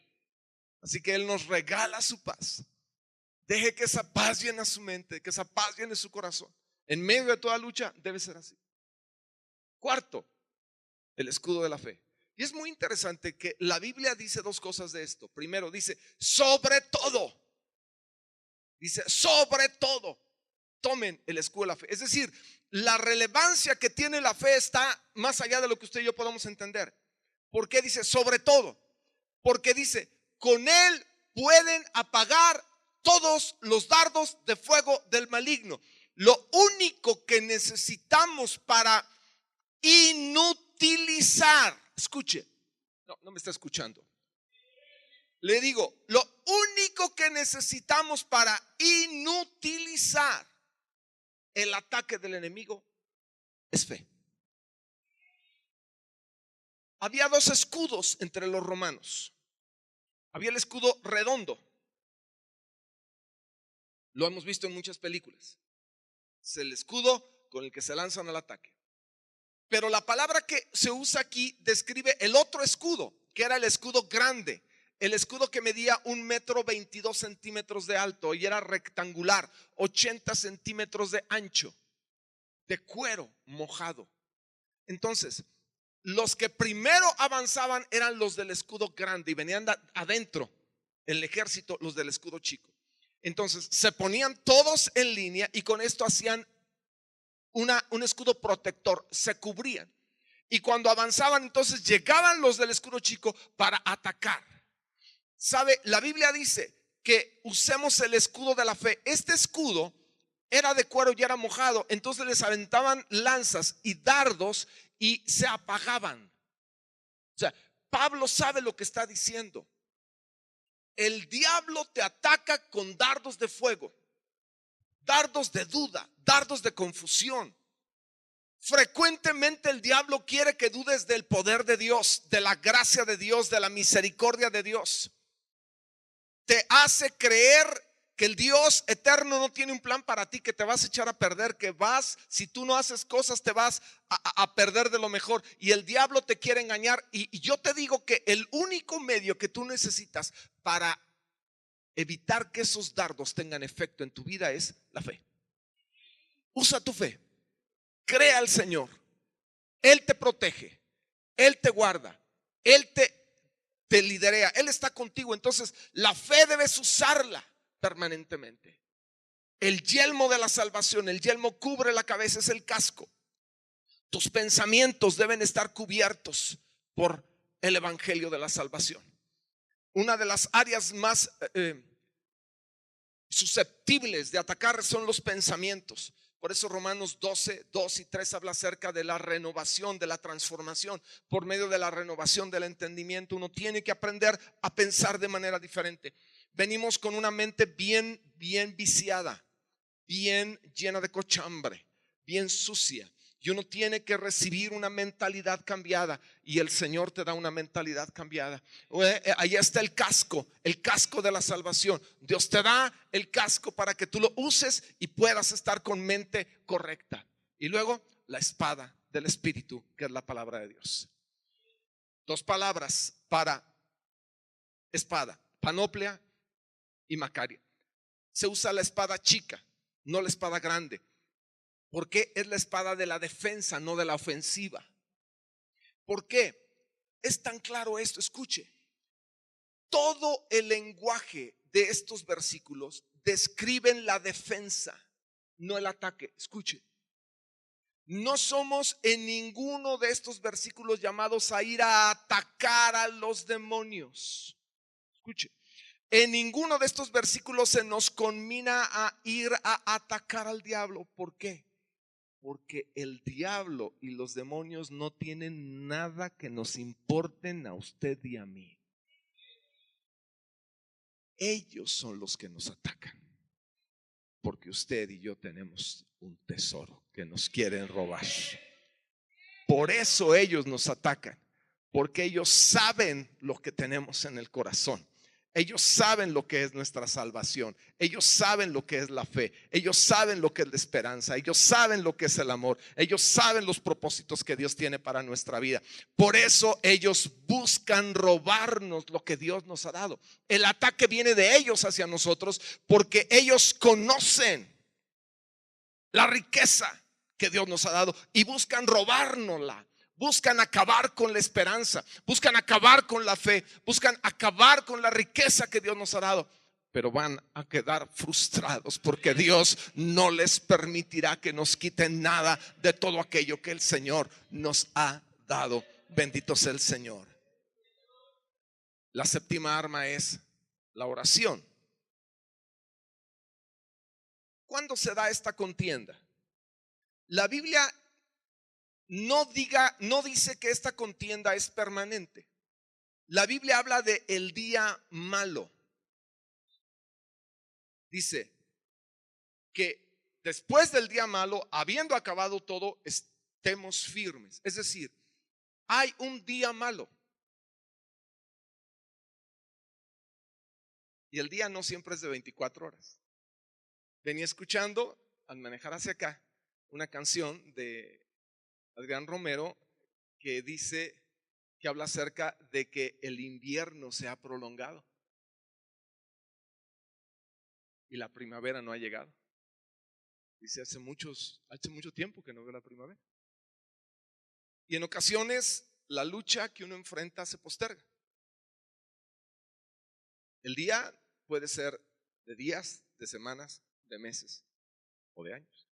Así que Él nos regala su paz. Deje que esa paz llene su mente, que esa paz llene su corazón. En medio de toda lucha debe ser así. Cuarto, el escudo de la fe. Y es muy interesante que la Biblia dice dos cosas de esto. Primero dice, sobre todo. Dice, sobre todo, tomen el escudo de la fe. Es decir, la relevancia que tiene la fe está más allá de lo que usted y yo podamos entender. ¿Por qué dice sobre todo? Porque dice, con él pueden apagar todos los dardos de fuego del maligno. Lo único que necesitamos para inutilizar, escuche, no me está escuchando. Le digo, lo único que necesitamos para inutilizar el ataque del enemigo es fe. Había dos escudos entre los romanos. Había el escudo redondo. Lo hemos visto en muchas películas. Es el escudo con el que se lanzan al ataque. Pero la palabra que se usa aquí describe el otro escudo, que era el escudo grande. El escudo que medía 1,22 metros de alto y era rectangular, 80 centímetros de ancho, de cuero mojado. Entonces, los que primero avanzaban eran los del escudo grande y venían adentro, en el ejército, los del escudo chico. Entonces se ponían todos en línea y con esto hacían un escudo protector, se cubrían. Y cuando avanzaban, entonces llegaban los del escudo chico para atacar. ¿Sabe? La Biblia dice que usemos el escudo de la fe. Este escudo era de cuero y era mojado, entonces les aventaban lanzas y dardos y se apagaban. O sea, Pablo sabe lo que está diciendo. El diablo te ataca con dardos de fuego, dardos de duda, dardos de confusión. Frecuentemente el diablo quiere que dudes del poder de Dios, de la gracia de Dios, de la misericordia de Dios. Te hace creer que el Dios eterno no tiene un plan para ti, que te vas a echar a perder, que si tú no haces cosas, te vas a perder de lo mejor. Y el diablo te quiere engañar. Y yo te digo que el único medio que tú necesitas para evitar que esos dardos tengan efecto en tu vida es la fe. Usa tu fe. Crea al Señor. Él te protege, Él te guarda, Él te liderea, Él está contigo. Entonces la fe debes usarla permanentemente. El yelmo de la salvación, el yelmo cubre la cabeza, es el casco. Tus pensamientos deben estar cubiertos por el evangelio de la salvación. Una de las áreas más susceptibles de atacar son los pensamientos. Por eso Romanos 12, 2 y 3 habla acerca de la renovación, de la transformación. Por medio de la renovación del entendimiento uno tiene que aprender a pensar de manera diferente. Venimos con una mente bien viciada, bien llena de cochambre, bien sucia. Y uno tiene que recibir una mentalidad cambiada. Y el Señor te da una mentalidad cambiada. Ahí está el casco de la salvación. Dios te da el casco para que tú lo uses y puedas estar con mente correcta. Y luego la espada del Espíritu, que es la palabra de Dios. Dos palabras para espada: panoplia y macaria. Se usa la espada chica, no la espada grande, porque es la espada de la defensa, no de la ofensiva. ¿Por qué es tan claro esto? Escuche, todo el lenguaje de estos versículos describen la defensa, no el ataque. Escuche, no somos en ninguno de estos versículos llamados a ir a atacar a los demonios. Escuche, en ninguno de estos versículos se nos conmina a ir a atacar al diablo. ¿Por qué? Porque el diablo y los demonios no tienen nada que nos importen a usted y a mí. Ellos son los que nos atacan, porque usted y yo tenemos un tesoro que nos quieren robar. Por eso ellos nos atacan, porque ellos saben lo que tenemos en el corazón. Ellos saben lo que es nuestra salvación. Ellos saben lo que es la fe. Ellos saben lo que es la esperanza. Ellos saben lo que es el amor. Ellos saben los propósitos que Dios tiene para nuestra vida. Por eso ellos buscan robarnos lo que Dios nos ha dado. El ataque viene de ellos hacia nosotros, porque ellos conocen la riqueza que Dios nos ha dado y buscan robárnosla. Buscan acabar con la esperanza, buscan acabar con la fe, buscan acabar con la riqueza que Dios nos ha dado. Pero van a quedar frustrados, porque Dios no les permitirá que nos quiten nada de todo aquello que el Señor nos ha dado. Bendito sea el Señor. La séptima arma es la oración. ¿Cuándo se da esta contienda? La Biblia no dice que esta contienda es permanente. La Biblia habla de el día malo. Dice que después del día malo, habiendo acabado todo, estemos firmes. Es decir, hay un día malo. Y el día no siempre es de 24 horas. Venía escuchando al manejar hacia acá una canción de Adrián Romero que dice, que habla acerca de que el invierno se ha prolongado y la primavera no ha llegado. Dice, hace mucho tiempo que no veo la primavera. Y en ocasiones la lucha que uno enfrenta se posterga. El día puede ser de días, de semanas, de meses o de años.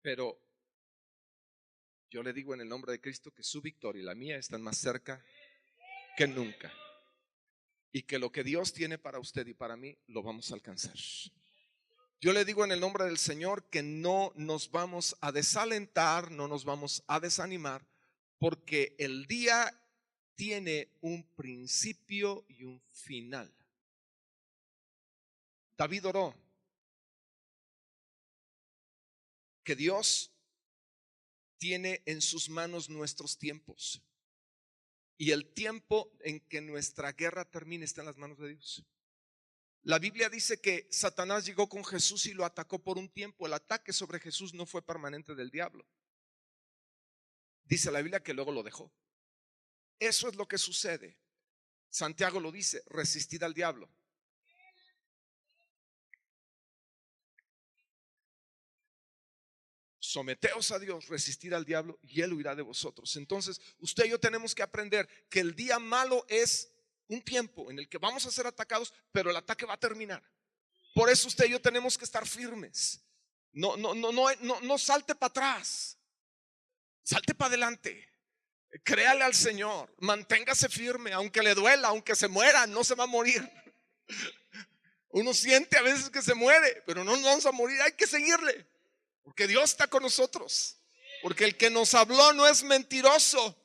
Pero yo le digo en el nombre de Cristo que su victoria y la mía están más cerca que nunca. Y que lo que Dios tiene para usted y para mí lo vamos a alcanzar. Yo le digo en el nombre del Señor que no nos vamos a desalentar, no nos vamos a desanimar, porque el día tiene un principio y un final. David oró que Dios tiene en sus manos nuestros tiempos, y el tiempo en que nuestra guerra termine está en las manos de Dios. La Biblia dice que Satanás llegó con Jesús y lo atacó por un tiempo. El ataque sobre Jesús no fue permanente del diablo. Dice la Biblia que luego lo dejó. Eso es lo que sucede. Santiago lo dice, resistid al diablo. Someteos a Dios, resistir al diablo y él huirá de vosotros. Entonces, usted y yo tenemos que aprender que el día malo es un tiempo en el que vamos a ser atacados, pero el ataque va a terminar. Por eso usted y yo tenemos que estar firmes. No salte para atrás. Salte para adelante. Créale al Señor. Manténgase firme, aunque le duela, aunque se muera, no se va a morir. Uno siente a veces que se muere, pero no nos vamos a morir. Hay que seguirle, porque Dios está con nosotros. Porque el que nos habló no es mentiroso,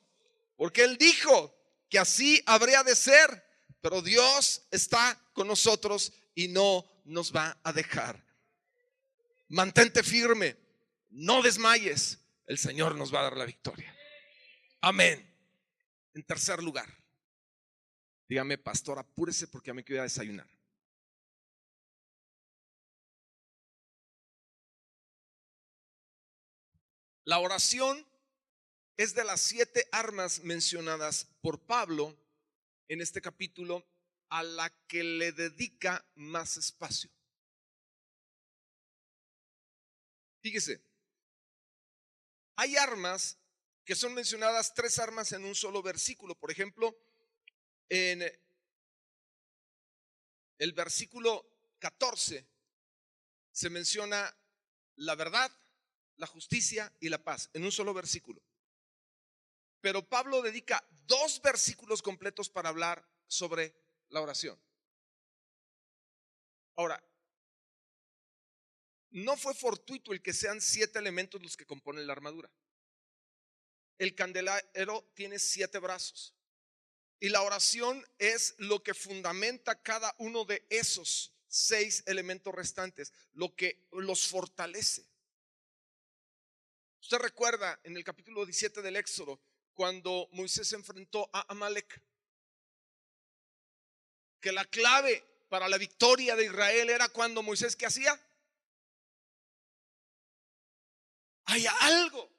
porque Él dijo que así habría de ser. Pero Dios está con nosotros y no nos va a dejar. Mantente firme, no desmayes. El Señor nos va a dar la victoria. Amén. En tercer lugar, dígame, pastor, apúrese porque ya me quiero ir a desayunar. La oración es de las 7 armas mencionadas por Pablo en este capítulo a la que le dedica más espacio. Fíjese, hay armas que son mencionadas, 3 armas en un solo versículo. Por ejemplo, en el versículo 14 se menciona la verdad, la justicia y la paz en un solo versículo. Pero Pablo dedica 2 versículos completos para hablar sobre la oración. Ahora, no fue fortuito el que sean 7 elementos los que componen la armadura. El candelero tiene 7 brazos y la oración es lo que fundamenta cada uno de esos 6 elementos restantes, lo que los fortalece. Usted recuerda en el capítulo 17 del Éxodo, cuando Moisés se enfrentó a Amalek, que la clave para la victoria de Israel era cuando Moisés, ¿qué hacía? Hay algo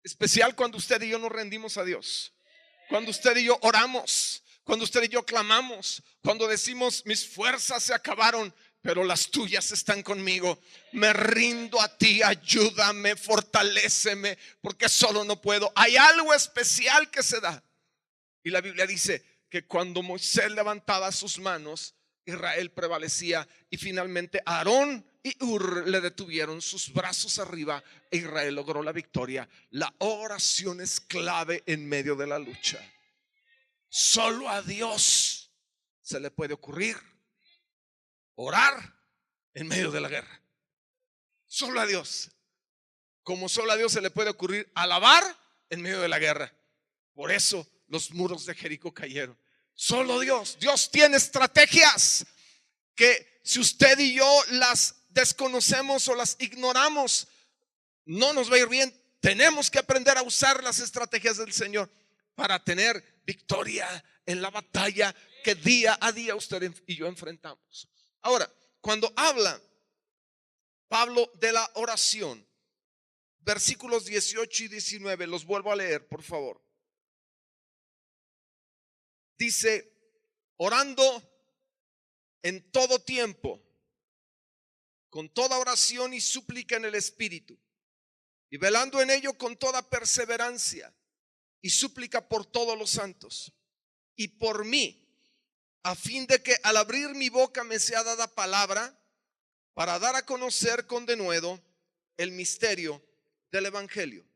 especial cuando usted y yo nos rendimos a Dios, cuando usted y yo oramos, cuando usted y yo clamamos, cuando decimos mis fuerzas se acabaron, pero las tuyas están conmigo. Me rindo a ti, ayúdame, fortaléceme, porque solo no puedo. Hay algo especial que se da. Y la Biblia dice que cuando Moisés levantaba sus manos, Israel prevalecía, y finalmente Aarón y Hur le detuvieron sus brazos arriba e Israel logró la victoria. La oración es clave en medio de la lucha. Solo a Dios se le puede ocurrir orar en medio de la guerra. Solo a Dios. Como solo a Dios se le puede ocurrir alabar en medio de la guerra. Por eso los muros de Jericó cayeron. Solo Dios. Dios tiene estrategias que si usted y yo las desconocemos o las ignoramos, no nos va a ir bien. Tenemos que aprender a usar las estrategias del Señor para tener victoria en la batalla que día a día usted y yo enfrentamos. Ahora, cuando habla Pablo de la oración, versículos 18 y 19, los vuelvo a leer, por favor. Dice, orando en todo tiempo, con toda oración y súplica en el Espíritu, y velando en ello con toda perseverancia y súplica por todos los santos y por mí, a fin de que al abrir mi boca me sea dada palabra para dar a conocer con denuedo el misterio del Evangelio.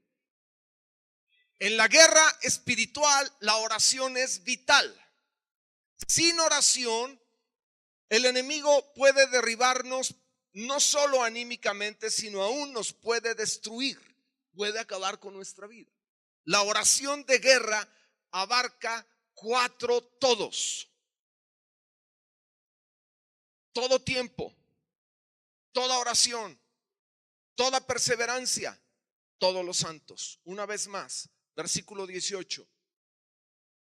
En la guerra espiritual la oración es vital. Sin oración el enemigo puede derribarnos no solo anímicamente, sino aún nos puede destruir, puede acabar con nuestra vida. La oración de guerra abarca 4 todos. Todo tiempo, toda oración, toda perseverancia, todos los santos. Una vez más, versículo 18.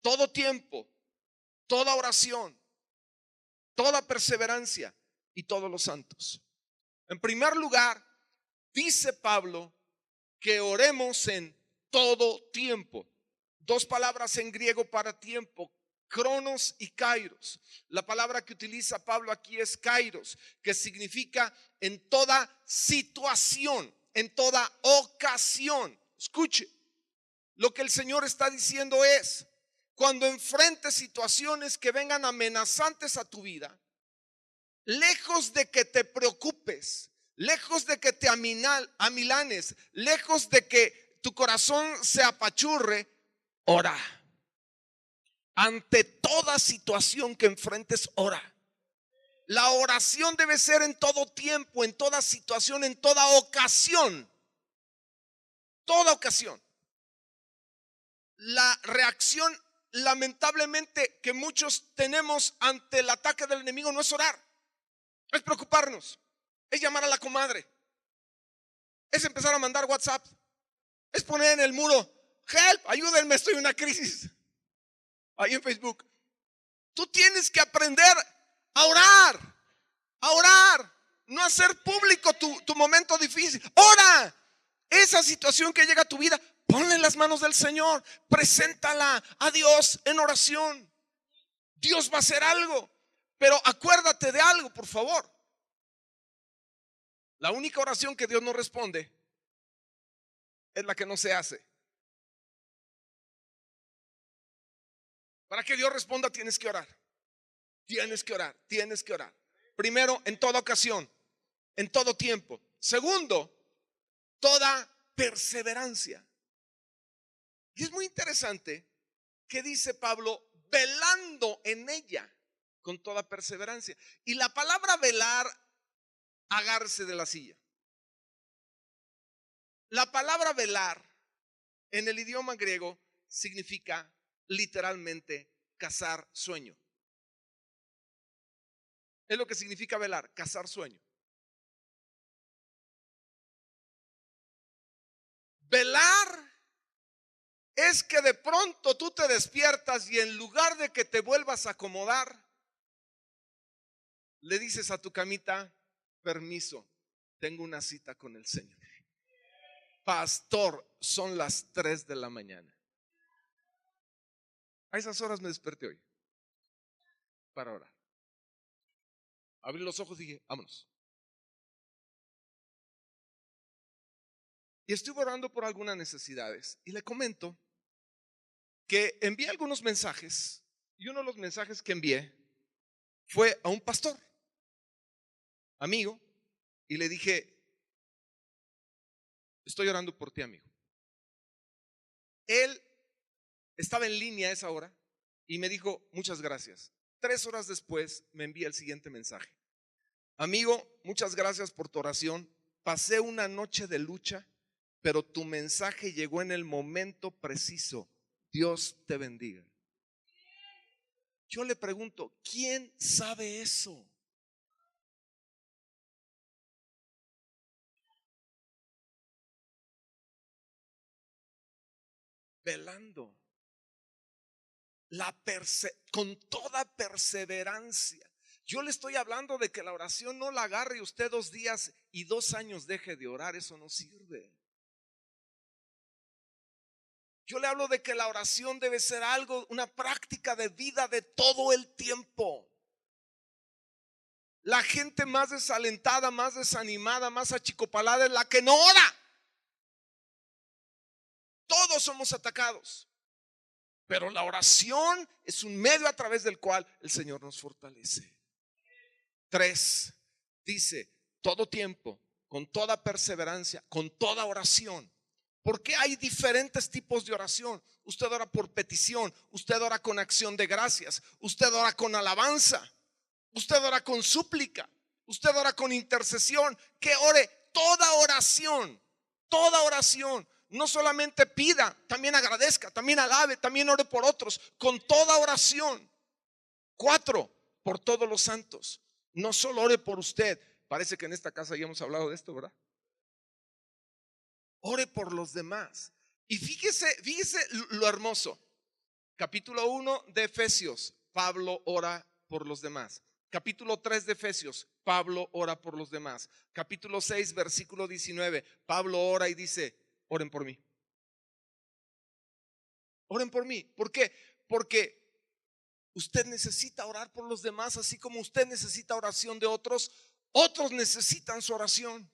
Todo tiempo, toda oración, toda perseverancia y todos los santos. En primer lugar, dice Pablo que oremos en todo tiempo. 2 palabras en griego para tiempo, cronos y kairos. La palabra que utiliza Pablo aquí es kairos, que significa en toda situación, en toda ocasión. Escuche, lo que el Señor está diciendo es, cuando enfrentes situaciones que vengan amenazantes a tu vida, lejos de que te preocupes, lejos de que te amilanes, lejos de que tu corazón se apachurre, ora. Ante toda situación que enfrentes, ora. La oración debe ser en todo tiempo, en toda situación, en toda ocasión. Toda ocasión. La reacción, lamentablemente, que muchos tenemos ante el ataque del enemigo no es orar, es preocuparnos, es llamar a la comadre, es empezar a mandar WhatsApp, es poner en el muro, help, ayúdenme, estoy en una crisis, ahí en Facebook. Tú tienes que aprender a orar, no hacer público tu momento difícil. Ora, esa situación que llega a tu vida, ponla en las manos del Señor, preséntala a Dios en oración. Dios va a hacer algo, pero acuérdate de algo, por favor. La única oración que Dios no responde es la que no se hace. Para que Dios responda tienes que orar. Tienes que orar, tienes que orar. Primero, en toda ocasión, en todo tiempo. Segundo, toda perseverancia. Y es muy interesante que dice Pablo, velando en ella con toda perseverancia. Y la palabra velar, agárrese de la silla. La palabra velar en el idioma griego significa literalmente cazar sueño. Es lo que significa velar, cazar sueño. Velar es que de pronto tú te despiertas y en lugar de que te vuelvas a acomodar, le dices a tu camita, permiso, tengo una cita con el Señor. Pastor, son las 3 de la mañana. A esas horas me desperté hoy para orar. Abrí los ojos y dije, vámonos. Y estuve orando por algunas necesidades. Y le comento que envié algunos mensajes. Y uno de los mensajes que envié fue a un pastor, amigo. Y le dije, estoy orando por ti, amigo. Él estaba en línea a esa hora y me dijo, muchas gracias. 3 horas después me envía el siguiente mensaje. Amigo, muchas gracias por tu oración. Pasé una noche de lucha, pero tu mensaje llegó en el momento preciso. Dios te bendiga. Yo le pregunto, ¿quién sabe eso? Velando. Con toda perseverancia. Yo le estoy hablando de que la oración no la agarre usted 2 días y 2 años deje de orar. Eso no sirve. Yo le hablo de que la oración debe ser algo, una práctica de vida de todo el tiempo. La gente más desalentada, más desanimada, más achicopalada es la que no ora. Todos somos atacados, pero la oración es un medio a través del cual el Señor nos fortalece. 3, dice, todo tiempo, con toda perseverancia, con toda oración. Porque hay diferentes tipos de oración. Usted ora por petición, usted ora con acción de gracias, usted ora con alabanza, usted ora con súplica, usted ora con intercesión. Que ore toda oración, toda oración. No solamente pida, también agradezca, también alabe, también ore por otros, con toda oración. 4, por todos los santos. No solo ore por usted. Parece que en esta casa ya hemos hablado de esto, ¿verdad? Ore por los demás. Y fíjese lo hermoso. Capítulo 1 de Efesios, Pablo ora por los demás. Capítulo 3 de Efesios, Pablo ora por los demás. Capítulo 6, versículo 19, Pablo ora y dice, oren por mí. Oren por mí. ¿Por qué? Porque usted necesita orar por los demás, así como usted necesita oración de otros, otros necesitan su oración.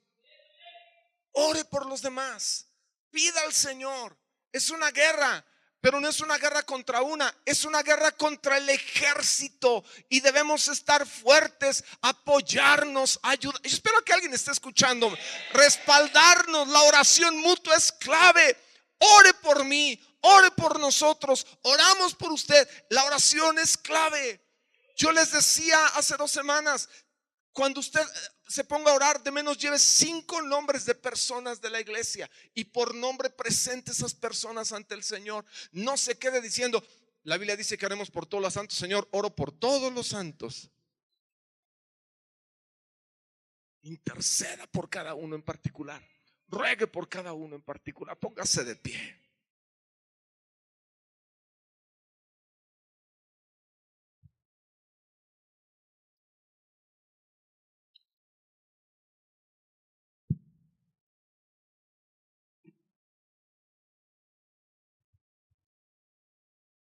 Ore por los demás. Pida al Señor. Es una guerra, pero no es una guerra contra una, es una guerra contra el ejército. Y debemos estar fuertes, apoyarnos, ayudar. Yo espero que alguien esté escuchando. Respaldarnos. La oración mutua es clave. Ore por mí, ore por nosotros, oramos por usted. La oración es clave. Yo les decía hace 2 semanas, cuando usted se ponga a orar, de menos lleve 5 nombres de personas de la iglesia y por nombre presente esas personas ante el Señor. No se quede diciendo, la Biblia dice que oremos por todos los santos. Señor, oro por todos los santos. Interceda por cada uno en particular. Ruegue por cada uno en particular. Póngase de pie.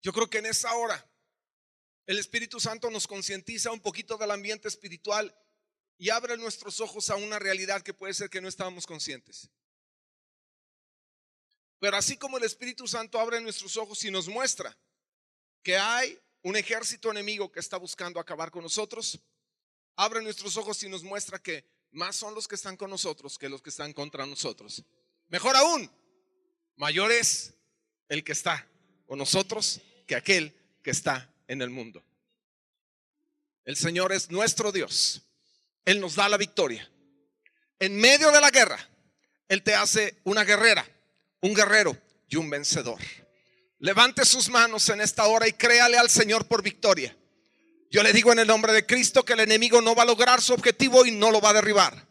Yo creo que en esa hora el Espíritu Santo nos concientiza un poquito del ambiente espiritual y abre nuestros ojos a una realidad que puede ser que no estábamos conscientes. Pero así como el Espíritu Santo abre nuestros ojos y nos muestra que hay un ejército enemigo que está buscando acabar con nosotros, abre nuestros ojos y nos muestra que más son los que están con nosotros que los que están contra nosotros. Mejor aún, mayor es el que está con nosotros que aquel que está en el mundo. El Señor es nuestro Dios. Él nos da la victoria. En medio de la guerra, Él te hace una guerrera, un guerrero y un vencedor. Levante sus manos en esta hora y créale al Señor por victoria. Yo le digo en el nombre de Cristo que el enemigo no va a lograr su objetivo y no lo va a derribar,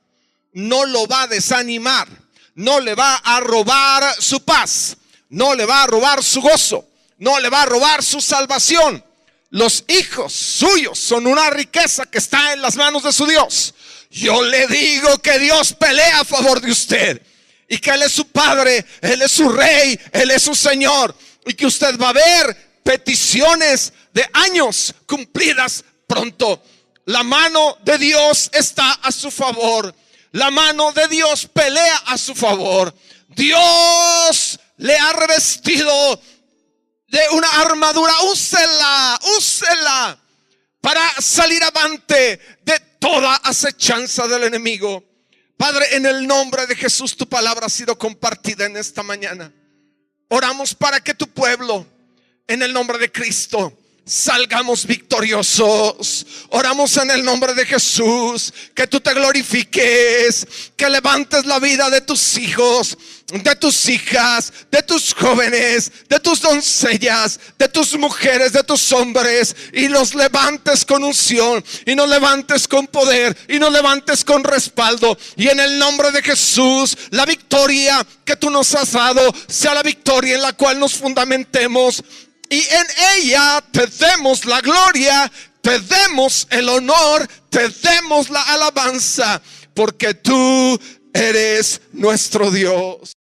no lo va a desanimar, no le va a robar su paz, no le va a robar su gozo, no le va a robar su salvación. Los hijos suyos son una riqueza que está en las manos de su Dios. Yo le digo que Dios pelea a favor de usted y que Él es su Padre, Él es su Rey, Él es su Señor, y que usted va a ver peticiones de años cumplidas pronto. La mano de Dios está a su favor. La mano de Dios pelea a su favor. Dios le ha revestido de una armadura. Úsela para salir avante de toda acechanza del enemigo. Padre, en el nombre de Jesús, tu palabra ha sido compartida en esta mañana. Oramos para que tu pueblo, en el nombre de Cristo, salgamos victoriosos. Oramos en el nombre de Jesús, que tú te glorifiques, que levantes la vida de tus hijos, de tus hijas, de tus jóvenes, de tus doncellas, de tus mujeres, de tus hombres, y los levantes con unción, y nos levantes con poder, y nos levantes con respaldo. Y en el nombre de Jesús, la victoria que tú nos has dado sea la victoria en la cual nos fundamentemos, y en ella te demos la gloria, te demos el honor, te demos la alabanza, porque tú eres nuestro Dios.